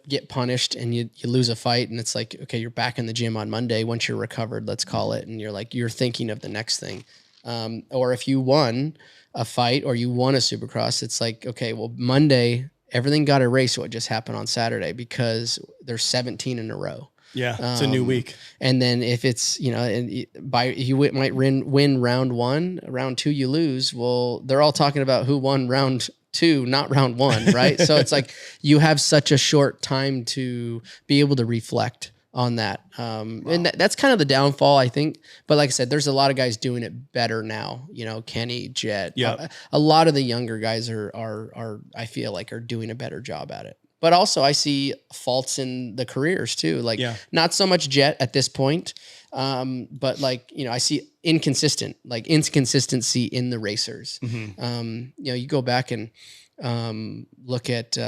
get punished and you lose a fight and it's like, okay, you're back in the gym on Monday once you're recovered, let's call it, and you're thinking of the next thing. Or if you won a fight or you won a Supercross, it's like, okay, well, Monday everything got erased what just happened on Saturday because there's 17 in a row. Yeah, it's a new week. And then if it's, you might win round one, round two you lose. Well, they're all talking about who won round two, not round one, right? So it's like you have such a short time to be able to reflect on that. And that's kind of the downfall, I think. But like I said, there's a lot of guys doing it better now. Kenny, Jet. Yeah. A lot of the younger guys are I feel like are doing a better job at it. But also I see faults in the careers too. Like not so much Jet at this point. But like, I see inconsistency in the racers. Mm-hmm. You go back and look at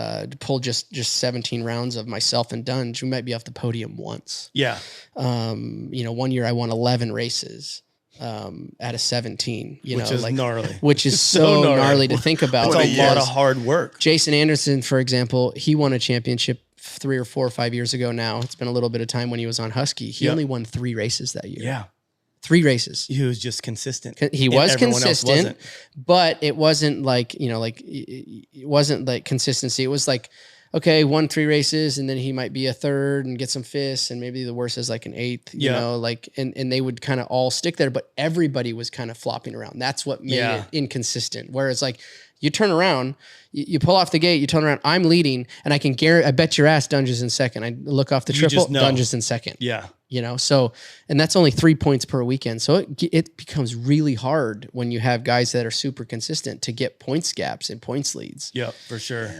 pull just 17 rounds of myself and Dunge. We might be off the podium once. Yeah. 1 year I won 11 races. At a 17, which is gnarly, which is so gnarly to think about. It's a lot of hard work. Jason Anderson, for example, he won a championship 3 or 4 or 5 years ago. Now it's been a little bit of time when he was on Husky. He only won 3 races that year. Yeah. 3 races. He was just consistent. He was consistent, but it wasn't like, it wasn't like consistency. It was like, okay, won 3 races and then he might be a 3rd and get some fists and maybe the worst is like an 8th, and they would kind of all stick there, but everybody was kind of flopping around. That's what made it inconsistent. Whereas like you turn around, you pull off the gate, you turn around, I'm leading and I can guarantee, I bet your ass Dunge is in second. I look off the triple, Dunge is in second. Yeah. So, and that's only 3 points per weekend. So it becomes really hard when you have guys that are super consistent to get points gaps and points leads. Yeah, for sure.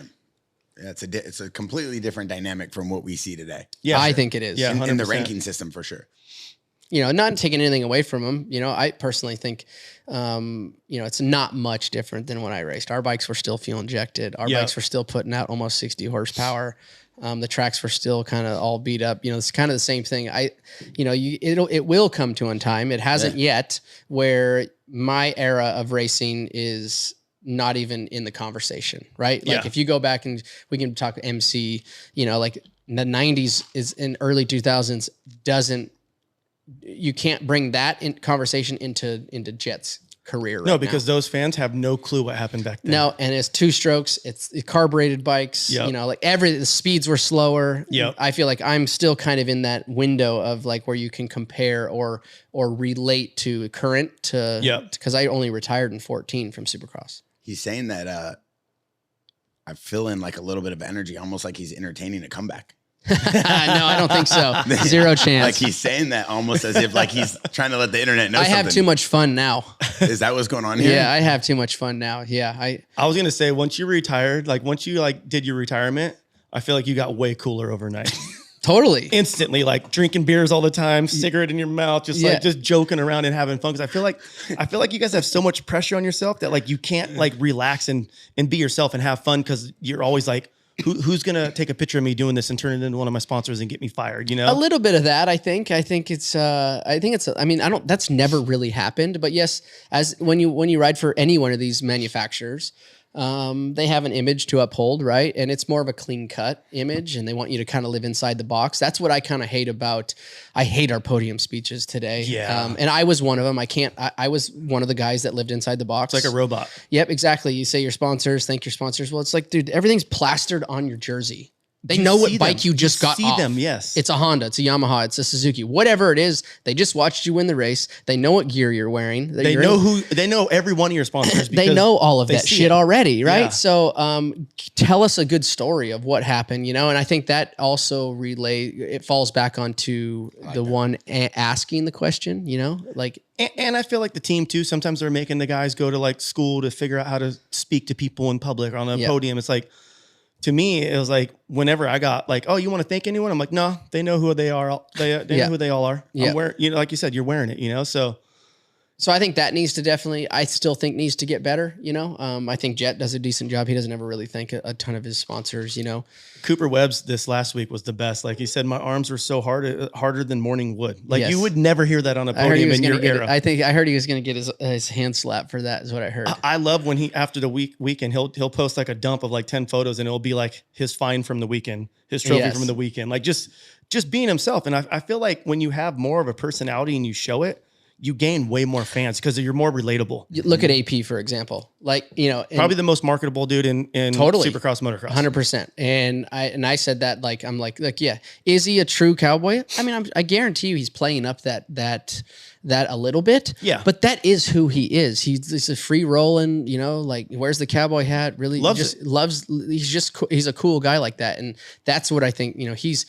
Yeah, it's a completely different dynamic from what we see today. Yeah, I think it is. Yeah, in the ranking system for sure. Not taking anything away from them. I personally think, it's not much different than when I raced. Our bikes were still fuel injected. Our bikes were still putting out almost 60 horsepower. The tracks were still kind of all beat up. It's kind of the same thing. It will come to on time. It hasn't yet, where my era of racing is not even in the conversation, right? Like if you go back and we can talk MC, like the 90s is in early 2000s you can't bring that in conversation into Jet's career right No, because those fans have no clue what happened back then. No, and it's 2-strokes. It's carbureted bikes. Yep. You know, like the speeds were slower. Yep. I feel like I'm still kind of in that window of like where you can compare or relate to current to, because I only retired in 14 from Supercross. He's saying that I feel in like a little bit of energy, almost like he's entertaining a comeback. No, I don't think so. Zero chance. Like he's saying that almost as if like he's trying to let the internet know. I have too much fun now. Is that what's going on here? Yeah, I have too much fun now. Yeah, I was gonna say once you retired, like once you like did your retirement, I feel like you got way cooler overnight. Totally. Instantly, like drinking beers all the time, cigarette in your mouth, just like just joking around and having fun. Because I feel like you guys have so much pressure on yourself that like you can't like relax and be yourself and have fun because you're always like, who's gonna take a picture of me doing this and turn it into one of my sponsors and get me fired? You know, a little bit of that. I think it's. I mean, that's never really happened. But yes, as when you ride for any one of these manufacturers, they have an image to uphold, right? And it's more of a clean cut image, and they want you to kind of live inside the box. That's what I kind of hate about. I hate our podium speeches today. Yeah. And I was one of them. I was one of the guys that lived inside the box. It's like a robot. Yep, exactly. You say your sponsors, thank your sponsors. Well, it's like, dude, everything's plastered on your jersey. They know what bike you just got off. Yes. It's a Honda, it's a Yamaha, it's a Suzuki, whatever it is. They just watched you win the race. They know what gear you're wearing. They know every one of your sponsors. They know all of that shit already, right? Yeah. So tell us a good story of what happened, you know? And I think that also it falls back onto the one asking the question, you know? Like, and I feel like the team too, sometimes they're making the guys go to like school to figure out how to speak to people in public or on a podium. It's like, to me, it was like whenever I got like, oh, you want to thank anyone? I'm like, no, they know who they are. They know who they all are. Yeah. Like you said, you're wearing it, you know? So I think that needs to I still think needs to get better, you know? I think Jet does a decent job. He doesn't ever really thank a ton of his sponsors, you know? Cooper Webb's this last week was the best. Like he said, my arms were so harder than morning wood. Like you would never hear that on a podium in your era. I heard he was going to get his hand slapped for that is what I heard. I love when after the weekend, he'll post like a dump of like 10 photos and it'll be like his fine from the weekend, his trophy from the weekend. Like just being himself. And I feel like when you have more of a personality and you show it, you gain way more fans because you're more relatable. Look at AP, for example. Like, you know, probably the most marketable dude in Supercross motocross. 100%. And I said that, like, I'm like, yeah, is he a true cowboy? I mean, I guarantee you he's playing up that a little bit. Yeah. But that is who he is. He's a free rolling, you know, like wears the cowboy hat, really he's a cool guy like that. And that's what I think, you know, he's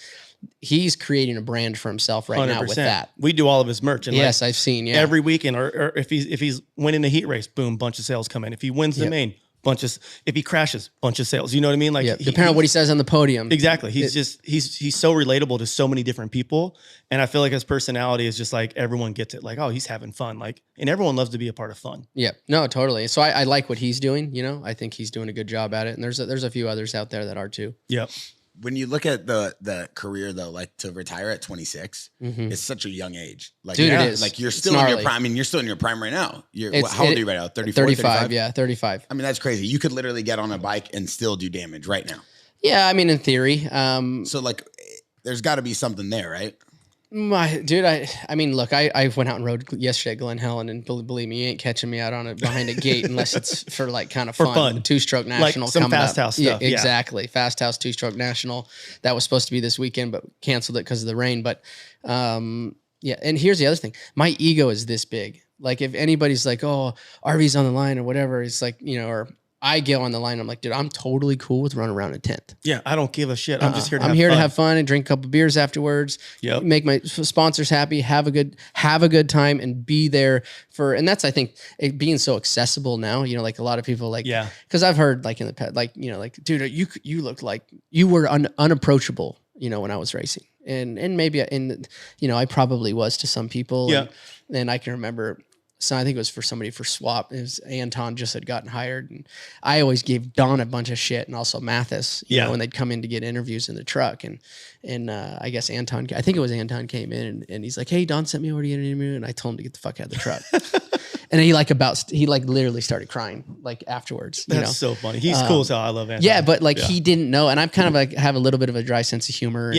creating a brand for himself right 100%. Now with that. We do all of his merch. And yes, I've seen. Yeah, every weekend, or if he's winning a heat race, boom, bunch of sales come in. If he wins the main, if he crashes, bunch of sales. You know what I mean? Like depending on what he says on the podium. Exactly. He's so relatable to so many different people, and I feel like his personality is just like everyone gets it. Like, oh, he's having fun. Like, and everyone loves to be a part of fun. Yeah. No, totally. So I like what he's doing. You know, I think he's doing a good job at it, and there's a few others out there that are too. Yep. When you look at the career though, like to retire at 26, it's such a young age. Like, dude, it is. Like you're still in your prime. I mean, you're still in your prime right now. How old are you right now? 34, 35. Yeah, 35. I mean, that's crazy. You could literally get on a bike and still do damage right now. Yeah, I mean, in theory. So like, there's got to be something there, right? Dude, I mean, look, I went out and rode yesterday at Glen Helen, and believe me, you ain't catching me out behind a gate unless it's for like kind of fun. 2-stroke national, like some coming fast up. House stuff. Yeah, exactly. Fast House 2-stroke national that was supposed to be this weekend, but canceled it because of the rain. But yeah, and here's the other thing: my ego is this big. Like if anybody's like, "Oh, RV's on the line" or whatever, it's like, you know, or I get on the line. I'm like, dude, I'm totally cool with running around a 10th. Yeah, I don't give a shit. I'm just here to have fun and drink a couple beers afterwards. Yep. Make my sponsors happy, have a good time, and be there for. And that's, I think, it being so accessible now. You know, like a lot of people like, yeah, because I've heard like in the past, like, you know, like, dude, you look like you were unapproachable. You know, when I was racing, and maybe you know, I probably was to some people. Yeah, and I can remember. So I think it was for somebody for swap. It was Anton just had gotten hired, and I always gave Don a bunch of shit, and also Mathis, you know, when they'd come in to get interviews in the truck, and I guess I think it was Anton came in, and he's like, "Hey, Don sent me over to get an interview," and I told him to get the fuck out of the truck. And he literally started crying like afterwards. That's so funny. He's cool as hell. I love Anthony. Yeah, but like he didn't know, and I'm kind of like have a little bit of a dry sense of humor.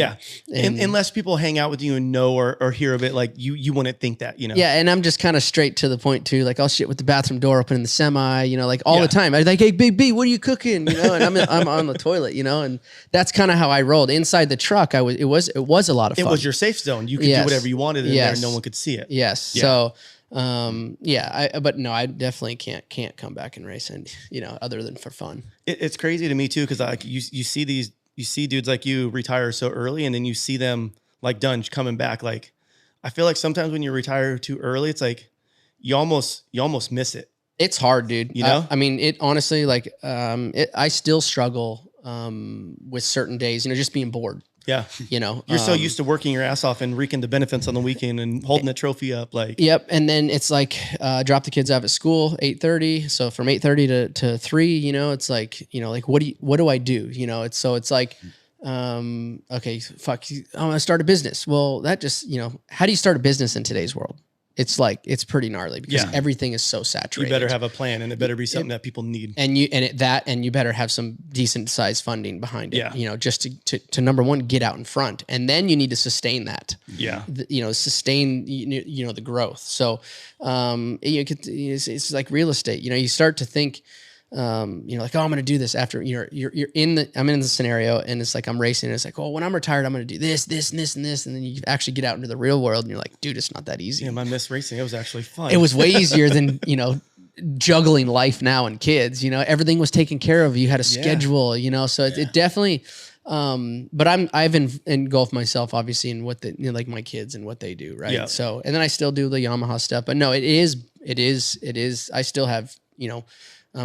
And unless people hang out with you and know or hear of it, like you wouldn't think that, you know. Yeah, and I'm just kind of straight to the point too. Like I'll shit with the bathroom door open in the semi, you know, like all the time. I'm like, hey, Big B, what are you cooking? You know, and I'm on the toilet, you know, and that's kind of how I rolled. Inside the truck, it was a lot of fun. It was your safe zone. You could do whatever you wanted in there, and no one could see it. Yes. Yeah. So. But no, I definitely can't come back and race, and you know, other than for fun. It's crazy to me too, because like you see dudes like you retire so early, and then you see them like done coming back. Like I feel like sometimes when you retire too early, it's like you almost miss it. It's hard, dude. You know, I mean, it honestly, like, I still struggle with certain days. You know, just being bored. Yeah. You know, you're so used to working your ass off and reaping the benefits on the weekend and holding the trophy up. Like, yep. And then it's like, drop the kids out at school, 8:30. So from 8:30 to 3, you know, it's like, you know, like, what do I do? You know, it's like, okay, fuck, I'm going to start a business. Well, that just, you know, how do you start a business in today's world? It's like, it's pretty gnarly because everything is so saturated. You better have a plan, and it better be something that people need. And you better have some decent sized funding behind it. Yeah. You know, just to number one, get out in front, and then you need to sustain that. Yeah. Sustain, you know, the growth. So, it's like real estate. You know, you start to think, you know, like, oh, I'm going to do this after I'm in the scenario, and it's like, I'm racing, and it's like, oh, when I'm retired, I'm going to do this, this, and this, and this. And then you actually get out into the real world, and you're like, dude, it's not that easy. Yeah, I miss racing. It was actually fun. It was way easier than, you know, juggling life now and kids, you know, everything was taken care of. You had a schedule, you know, so it definitely, but I've engulfed myself obviously in what you know, like my kids and what they do. Right. Yeah. So, and then I still do the Yamaha stuff, but no, it is, I still have, you know,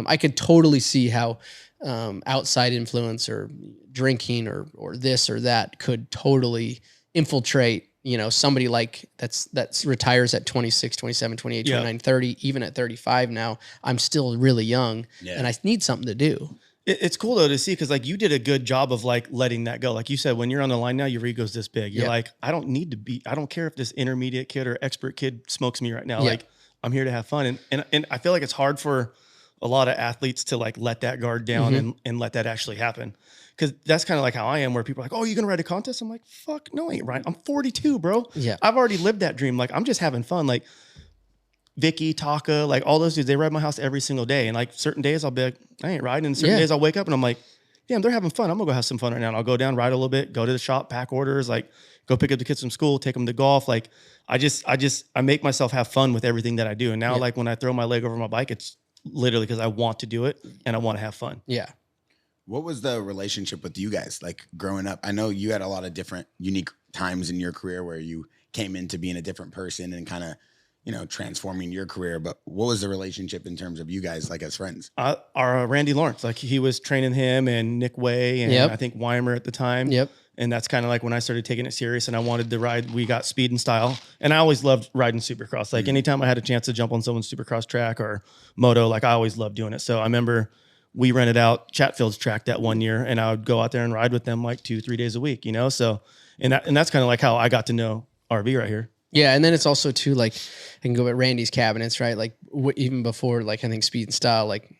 I could totally see how outside influence or drinking or this or that could totally infiltrate, you know, somebody like that's retires at 26, 27, 28, 29, 30, even at 35 now. I'm still really young and I need something to do. It's cool though to see, because like you did a good job of like letting that go. Like you said, when you're on the line now, your ego's this big. You're like, I don't care if this intermediate kid or expert kid smokes me right now. Like I'm here to have fun. And I feel like it's hard for a lot of athletes to like let that guard down and let that actually happen. Cause that's kind of like how I am, where people are like, oh, you're going to ride a contest? I'm like, fuck, no, I ain't right. I'm 42, bro. Yeah. I've already lived that dream. Like, I'm just having fun. Like Vicky, Taka, like all those dudes, they ride my house every single day. And like certain days I'll be like, I ain't riding. And certain days I'll wake up and I'm like, damn, they're having fun. I'm gonna go have some fun right now. And I'll go down, ride a little bit, go to the shop, pack orders, like go pick up the kids from school, take them to golf. Like I make myself have fun with everything that I do. And now like when I throw my leg over my bike, it's literally because I want to do it and I want to have fun. Yeah. What was the relationship with you guys like growing up? I know you had a lot of different unique times in your career where you came into being a different person and kind of, you know, transforming your career. But what was the relationship in terms of you guys like as friends? Our Randy Lawrence, like he was training him and Nick Way and I think Weimer at the time. Yep. And that's kind of like when I started taking it serious and I wanted to ride, we got speed and style. And I always loved riding Supercross. Like anytime I had a chance to jump on someone's Supercross track or moto, like I always loved doing it. So I remember we rented out Chatfield's track that one year and I would go out there and ride with them like 2-3 days a week, you know? So, and that's kind of like how I got to know RV right here. Yeah. And then it's also too, like I can go at Randy's cabinets, right? Like even before, like I think speed and style, like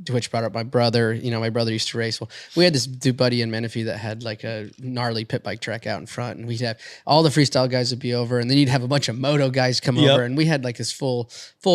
Twitch brought up my brother. You know, my brother used to race. Well, we had this dude buddy in Menifee that had like a gnarly pit bike track out in front, and we'd have all the freestyle guys would be over, and then you'd have a bunch of moto guys come over, and we had like this full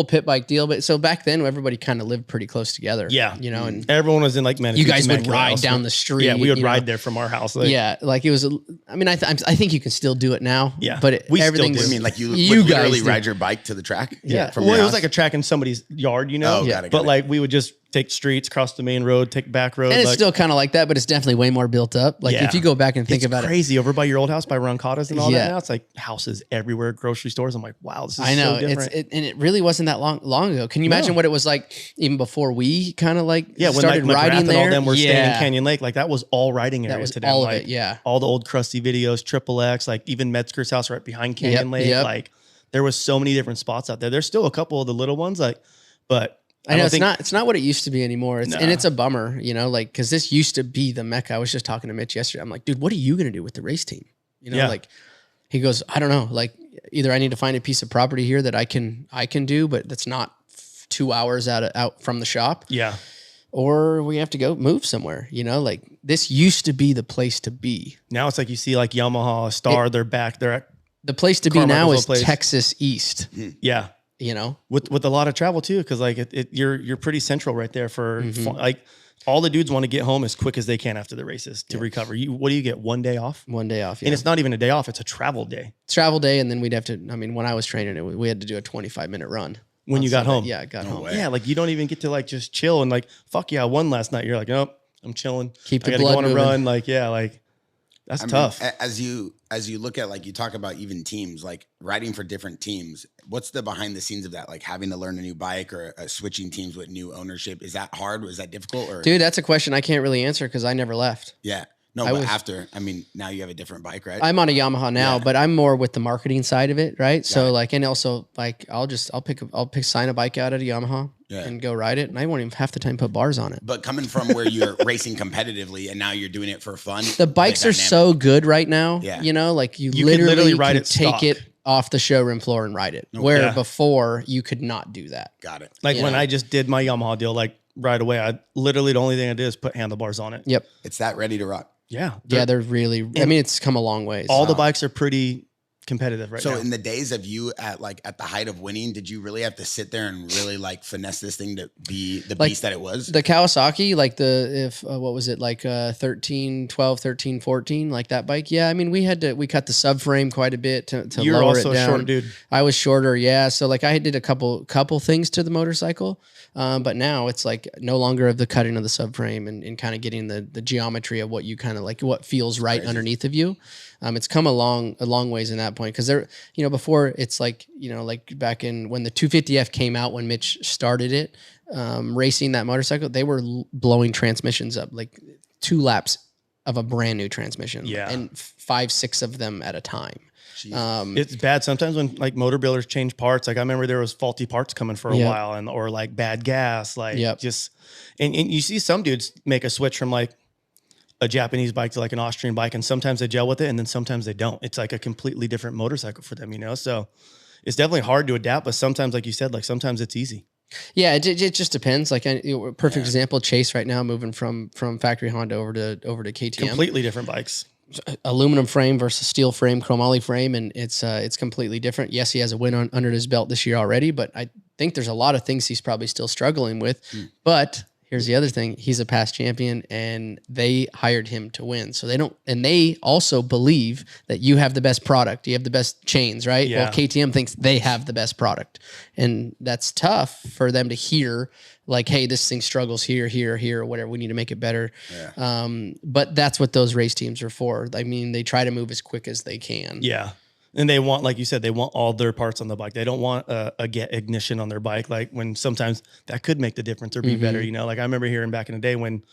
pit bike deal. But so back then, everybody kind of lived pretty close together. Yeah, you know, and everyone was in like Menifee. You guys would ride down the street. Yeah, we would ride there from our house. Like, yeah, like it was. I mean, I think you can still do it now. Yeah, but everything. I mean, like you would literally ride your bike to the track. Yeah, well, it was like a track in somebody's yard, you know. Oh, got it. But like we would just take streets, cross the main road, take back road. And it's still kind of like that, but it's definitely way more built up. Like if you go back and think about it. It's crazy. Over by your old house by Roncadas and all that now, it's like houses everywhere, grocery stores. I'm like, wow, this is so different. And it really wasn't that long ago. Can you imagine what it was like even before we kind of like started riding there? And all them were staying in Canyon Lake. Like that was all riding areas to them. All like, of it, yeah. All the old crusty videos, Triple X, like even Metzger's house right behind Canyon Lake. Like there was so many different spots out there. There's still a couple of the little ones, but I know it's not what it used to be anymore. And it's a bummer, you know, like, cause this used to be the Mecca. I was just talking to Mitch yesterday. I'm like, dude, what are you going to do with the race team? You know, like he goes, I don't know. Like either I need to find a piece of property here that I can do, but that's not 2 hours out from the shop. Yeah. Or we have to go move somewhere, like this used to be the place to be. Now it's like you see like Yamaha, Star, they're back. They're at the place to be now is Texas East. Yeah. With a lot of travel too. Cause like you're pretty central right there for like all the dudes want to get home as quick as they can after the races to recover. What do you get? 1 day off? 1 day off. Yeah. And it's not even a day off. It's a travel day. And then we'd have to, when I was training, we had to do a 25-minute run. When you got home? Yeah, I got home. Yeah, like you don't even get to like just chill and like, fuck yeah, I won last night. You're like, nope, I'm chilling. Keep the I blood go on moving. a run. Like, yeah, like that's tough. As you look at, like, you talk about even teams, like riding for different teams, what's the behind the scenes of that? Like having to learn a new bike or switching teams with new ownership. Is that hard? Was that difficult? Or dude, that's a question I can't really answer because I never left. Yeah. No, now you have a different bike, right? I'm on a Yamaha now, but I'm more with the marketing side of it, right? So like, and also like, I'll sign a bike out at a Yamaha and go ride it, and I won't even half the time put bars on it. But coming from where you're racing competitively and now you're doing it for fun, the bikes are so good right now. Yeah. Like you literally ride can it take stock. it off the showroom floor and ride it. Where before you could not do that. Got it. Like when I just did my Yamaha deal, like right away, I literally the only thing I did is put handlebars on it. Yep. It's that ready to rock. Yeah. They're really, it's come a long ways. All the bikes are pretty competitive right now. So in the days of you at the height of winning, did you really have to sit there and really like finesse this thing to be the beast that it was? The Kawasaki, like what was it? Like 13, 12, 13, 14, like that bike. Yeah. we cut the subframe quite a bit to You're lower it down. also a short dude. I was shorter. Yeah. So like I did a couple things to the motorcycle. But now it's like no longer of the cutting of the subframe and kind of getting the geometry of what you kind of like, what feels right underneath of you. It's come a long ways in that point. Cause before it's like, like back in when the 250F came out, when Mitch started it, racing that motorcycle, they were blowing transmissions up like 2 laps of a brand new transmission. Yeah. And 5, 6 of them at a time. It's bad sometimes when like motor builders change parts. Like I remember there was faulty parts coming for a while or like bad gas, like just, and you see some dudes make a switch from like a Japanese bike to like an Austrian bike. And sometimes they gel with it and then sometimes they don't. It's like a completely different motorcycle for them, So it's definitely hard to adapt, but sometimes, like you said, like sometimes it's easy. Yeah, it just depends. Like perfect example, Chase right now moving from factory Honda over to KTM. Completely different bikes. Aluminum frame versus steel frame, chromoly frame, and it's completely different. Yes, he has a win under his belt this year already, but I think there's a lot of things he's probably still struggling with. But here's the other thing: he's a past champion, and they hired him to win. So they also believe that you have the best product, you have the best chains, right? Yeah. Well, KTM thinks they have the best product, and that's tough for them to hear. Like, hey, this thing struggles here, or whatever. We need to make it better. Yeah. But that's what those race teams are for. They try to move as quick as they can. Yeah. And they want, like you said, they want all their parts on the bike. They don't want a get ignition on their bike. Like when sometimes that could make the difference or be better, Like I remember hearing back in the day when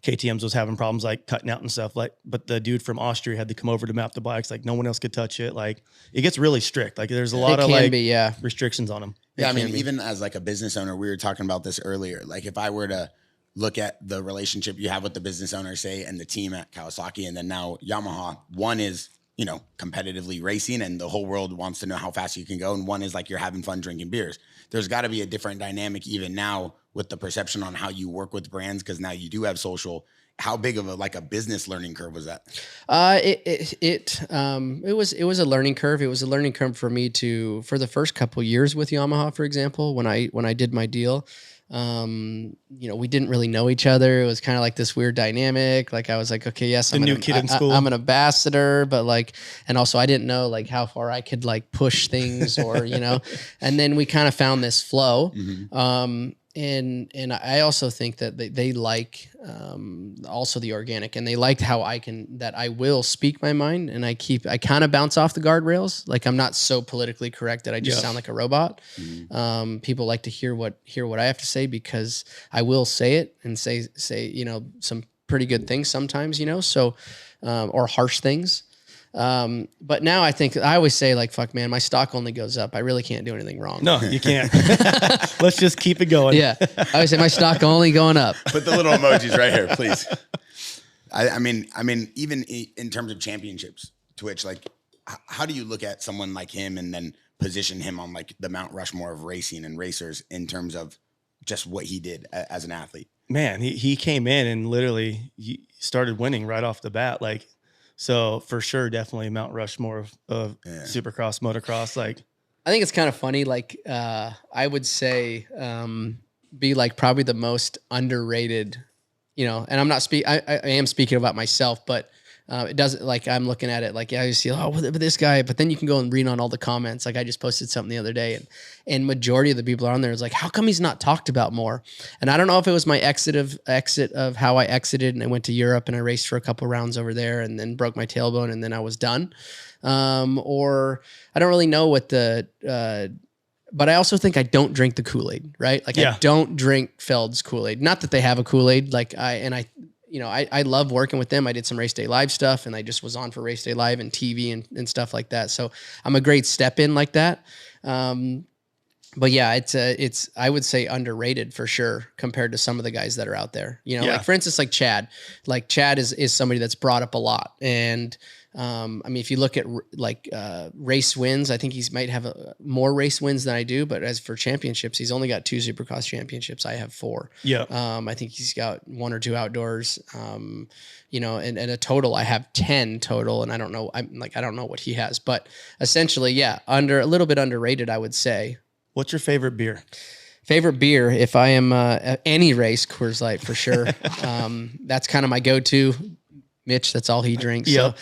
KTM's was having problems like cutting out and stuff, like, but the dude from Austria had to come over to map the bikes. Like no one else could touch it. Like it gets really strict. Like there's a lot of restrictions on them. Yeah. Even as like a business owner, we were talking about this earlier. Like if I were to look at the relationship you have with the business owner, say, and the team at Kawasaki, and then now Yamaha, one is, competitively racing and the whole world wants to know how fast you can go. And one is like, you're having fun drinking beers. There's got to be a different dynamic even now with the perception on how you work with brands. Cause now you do have social. How big of a business learning curve was that? It was a learning curve. It was a learning curve for me for the first couple of years with Yamaha, for example, when I did my deal. We didn't really know each other. It was kind of like this weird dynamic. Like I was like, okay, yes, I'm I'm an ambassador, but like, and also I didn't know like how far I could like push things or, and then we kind of found this flow. And I also think that they like also the organic, and they liked how I will speak my mind, and I kind of bounce off the guardrails. Like I'm not so politically correct that I just sound like a robot. People like to hear what I have to say because I will say it and say some pretty good things sometimes, so or harsh things. But now I always say like, fuck man, my stock only goes up. I really can't do anything wrong. No, you can't. Let's just keep it going. Yeah. I always say my stock only going up. Put the little emojis right here, please. I mean, even in terms of championships, Twitch, like how do you look at someone like him and then position him on like the Mount Rushmore of racing and racers in terms of just what he did as an athlete? Man, he came in and literally he started winning right off the bat. Like, so for sure, definitely Mount Rushmore of Supercross, motocross. Like, I think it's kind of funny. Like, I would say, be like probably the most underrated, you know, and I'm not I am speaking about myself, but it doesn't, like, I'm looking at it like, yeah, you see, oh, but this guy, but then you can go and read on all the comments. Like, I just posted something the other day, and majority of the people on there is like, how come he's not talked about more? And I don't know if it was my exit of how I exited and I went to Europe and I raced for a couple rounds over there and then broke my tailbone and then I was done. Or I don't really know what but I also think I don't drink the Kool-Aid, right? Like, I don't drink Feld's Kool-Aid. Not that they have a Kool-Aid, like I love working with them. I did some Race Day Live stuff and I just was on for Race Day Live and TV and stuff like that. So I'm a great step in like that. But yeah, it's I would say underrated for sure compared to some of the guys that are out there. You know, like for instance, like Chad. Like Chad is somebody that's brought up a lot. And I mean, if you look at like race wins, I think he might have more race wins than I do. But as for championships, he's only got 2 Supercross championships. I have 4. Yeah. I think he's got 1 or 2 outdoors. You know, and a total, I have 10 total, and I don't know. I don't know what he has, but essentially, yeah, a little bit underrated, I would say. What's your favorite beer? Favorite beer, if I am at any race, Coors Light for sure. That's kind of my go-to. Mitch, that's all he drinks. Yep.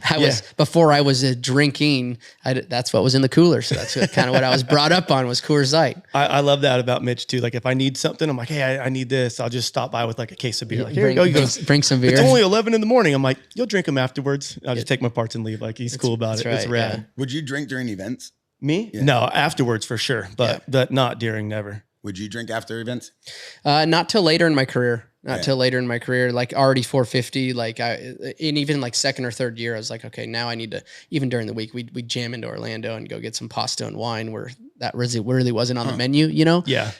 So before I was drinking, that's what was in the cooler. So that's kind of what I was brought up on was Coors Light. I love that about Mitch too. Like if I need something, I'm like, hey, I need this. I'll just stop by with like a case of beer. Like, here you go. He goes, bring some beer. It's only 11 in the morning. I'm like, you'll drink them afterwards. I'll just take my parts and leave. Like he's cool about it. Right, it's rad. Yeah. Would you drink during events? Me? Yeah. No, afterwards for sure. But not during, never. Would you drink after events? Not till later in my career. Till later in my career, like already 450, like and even like second or third year, I was like, okay, now I need to, even during the week, we'd jam into Orlando and go get some pasta and wine where that really wasn't on the menu, you know? Yeah.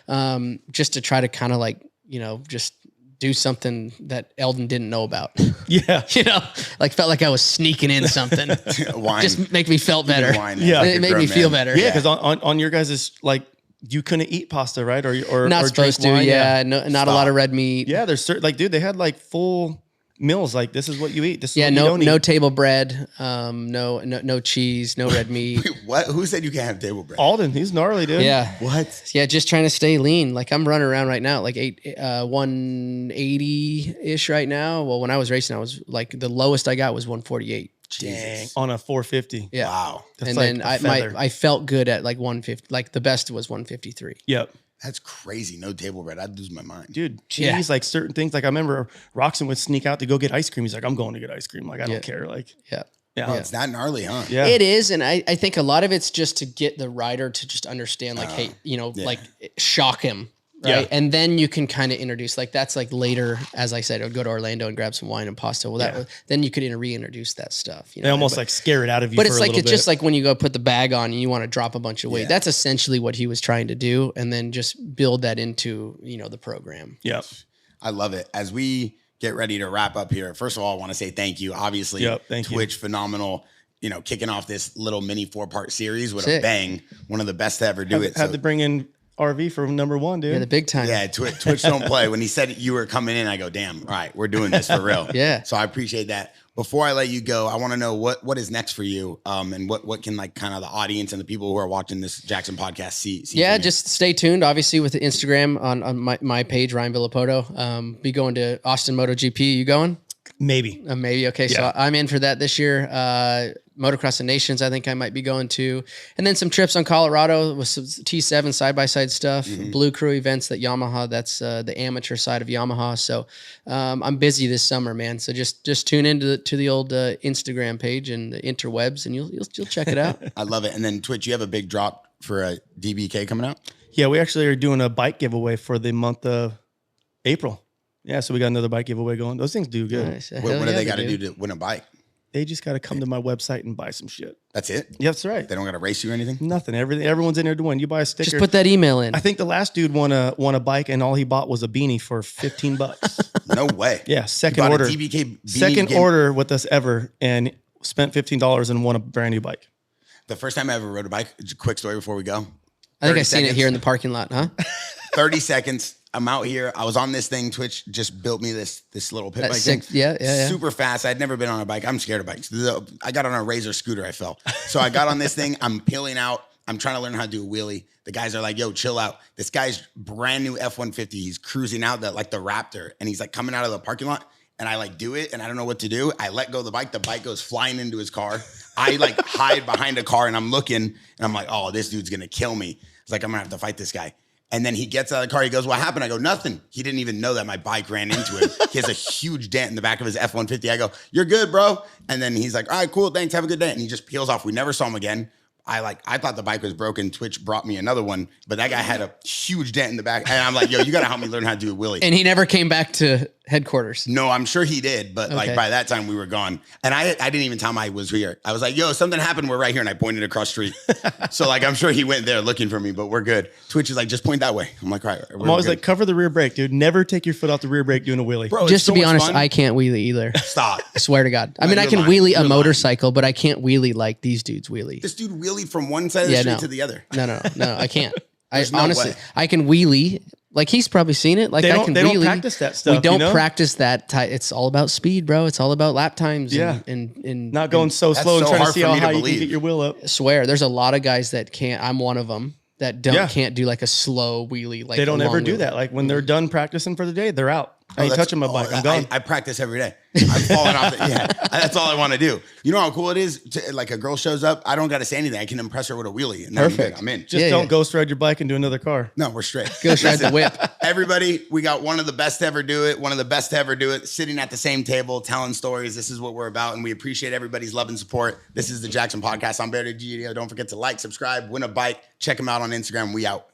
Just to try to kind of like, you know, just do something that Alden didn't know about. Yeah. You know, like felt like I was sneaking in something. Wine. Just make me felt better. Wine, yeah. It made me feel better. Yeah. Cause on your guys' like, you couldn't eat pasta, right? Or not supposed to. Wine. Yeah. No, not a lot of red meat. Yeah. There's certain, like, dude, they had like full meals. Like this is what you eat. This is what no, you don't no eat. table bread. No cheese, no red meat. Wait, what? Who said you can't have table bread? Alden, he's gnarly, dude. Yeah. What? Yeah. Just trying to stay lean. Like I'm running around right now, like 180 ish right now. Well, when I was racing, I was like, the lowest I got was 148. Dang. On a 450. Yeah. Wow. That's and like then I felt good at like 150. Like the best was 153. Yep. That's crazy. No table bread. I'd lose my mind. Dude, cheese, like certain things. Like I remember Roxon would sneak out to go get ice cream. He's like, I'm going to get ice cream. Like, I don't care. Like, yeah. Oh, it's that gnarly, huh? Yeah. It is. And I think a lot of it's just to get the rider to just understand, like, hey, you know, like shock him. Right. Yeah. And then you can kind of introduce, like, that's like later, as I said, I would go to Orlando and grab some wine and pasta. Well, then you could reintroduce that stuff. You know, they almost like scare it out of you. But for it's a like, little it's bit. just like when you go put the bag on and you want to drop a bunch of weight. That's essentially what he was trying to do. And then just build that into, you know, the program. Yep. I love it. As we get ready to wrap up here, first of all, I want to say thank you. Obviously, Twitch, phenomenal. You know, kicking off this little mini 4-part series with a bang. One of the best to ever do it. Had to bring in RV for #1, dude. Yeah, the big time. Yeah, Twitch don't play. When he said you were coming in, I go, damn, all right, we're doing this for real. Yeah. So I appreciate that. Before I let you go, I want to know what is next for you, and what can like kind of the audience and the people who are watching this JAXXON podcast see yeah, just stay tuned. Obviously, with the Instagram on my page, Ryan Villopoto. Be going to Austin MotoGP. You going? Maybe. Maybe. Okay. Yeah. So I'm in for that this year. Motocross of Nations, I think I might be going to. And then some trips on Colorado with some T7 side-by-side stuff, Blue Crew events that Yamaha, that's the amateur side of Yamaha. So I'm busy this summer, man. So just tune into the old Instagram page and the interwebs, and you'll check it out. I love it. And then Twitch, you have a big drop for a DBK coming out? Yeah, we actually are doing a bike giveaway for the month of April. Yeah, so we got another bike giveaway going. Those things do good. Nice. What do they got to do to win a bike? They just got to come to my website and buy some shit. That's it? Yeah, that's right. They don't got to race you or anything? Nothing. Everyone's in there to win. You buy a sticker. Just put that email in. I think the last dude won a bike and all he bought was a beanie for $15. No way. Yeah, second order. DBK second order with us ever. And spent $15 and won a brand new bike. The first time I ever rode a bike, just a quick story before we go. I think I've seen it here in the parking lot, huh? 30 seconds. I'm out here. I was on this thing. Twitch just built me this little pit bike thing. Yeah. Super fast. I'd never been on a bike. I'm scared of bikes. I got on a Razor scooter. I fell. So I got on this thing. I'm peeling out. I'm trying to learn how to do a wheelie. The guys are like, yo, chill out. This guy's brand new F-150. He's cruising out like the Raptor. And he's like coming out of the parking lot. And I like do it. And I don't know what to do. I let go of the bike. The bike goes flying into his car. I like hide behind a car and I'm looking. And I'm like, oh, this dude's going to kill me. It's like, I'm going to have to fight this guy. And then he gets out of the car. He goes, what happened? I go, nothing. He didn't even know that my bike ran into him. He has a huge dent in the back of his F-150. I go, you're good, bro. And then he's like, all right, cool. Thanks. Have a good day. And he just peels off. We never saw him again. I thought the bike was broken. Twitch brought me another one, but that guy had a huge dent in the back. And I'm like, yo, you got to help me learn how to do a wheelie. And he never came back to headquarters. No, I'm sure he did. But like by that time we were gone. And I didn't even tell him I was here. I was like, yo, something happened. We're right here. And I pointed across the street. So like, I'm sure he went there looking for me, but we're good. Twitch is like, just point that way. I'm like, all right. I'm always like, cover the rear brake, dude. Never take your foot off the rear brake doing a wheelie. Bro, just to be honest, fun. I can't wheelie either. Stop. I swear to God. I mean, I can wheelie a motorcycle, but I can't wheelie like these dudes wheelie. This dude wheelied from one side of the street to the other. No, I can't. Honestly, I can wheelie. Like he's probably seen it. Like I can they wheelie. don't practice that stuff. We don't practice that. It's all about speed, bro. It's all about lap times. Yeah. And not going so slow and trying to see how high you can get your wheel up. I swear, there's a lot of guys that can't. I'm one of them that can't do like a slow wheelie. Like they don't ever do that. Like when they're done practicing for the day, they're out. I ain't touching my bike. I'm gone. I practice every day. I'm falling off. That's all I want to do. You know how cool it is? Like a girl shows up, I don't got to say anything. I can impress her with a wheelie. And perfect. I'm in. Just don't ghost ride your bike and do another car. No, we're straight. Ghost ride the whip. Everybody, we got one of the best to ever do it. One of the best to ever do it. Sitting at the same table, telling stories. This is what we're about. And we appreciate everybody's love and support. This is the JAXXON Podcast. I'm Barry Gidio. Don't forget to like, subscribe, win a bike. Check them out on Instagram. We out.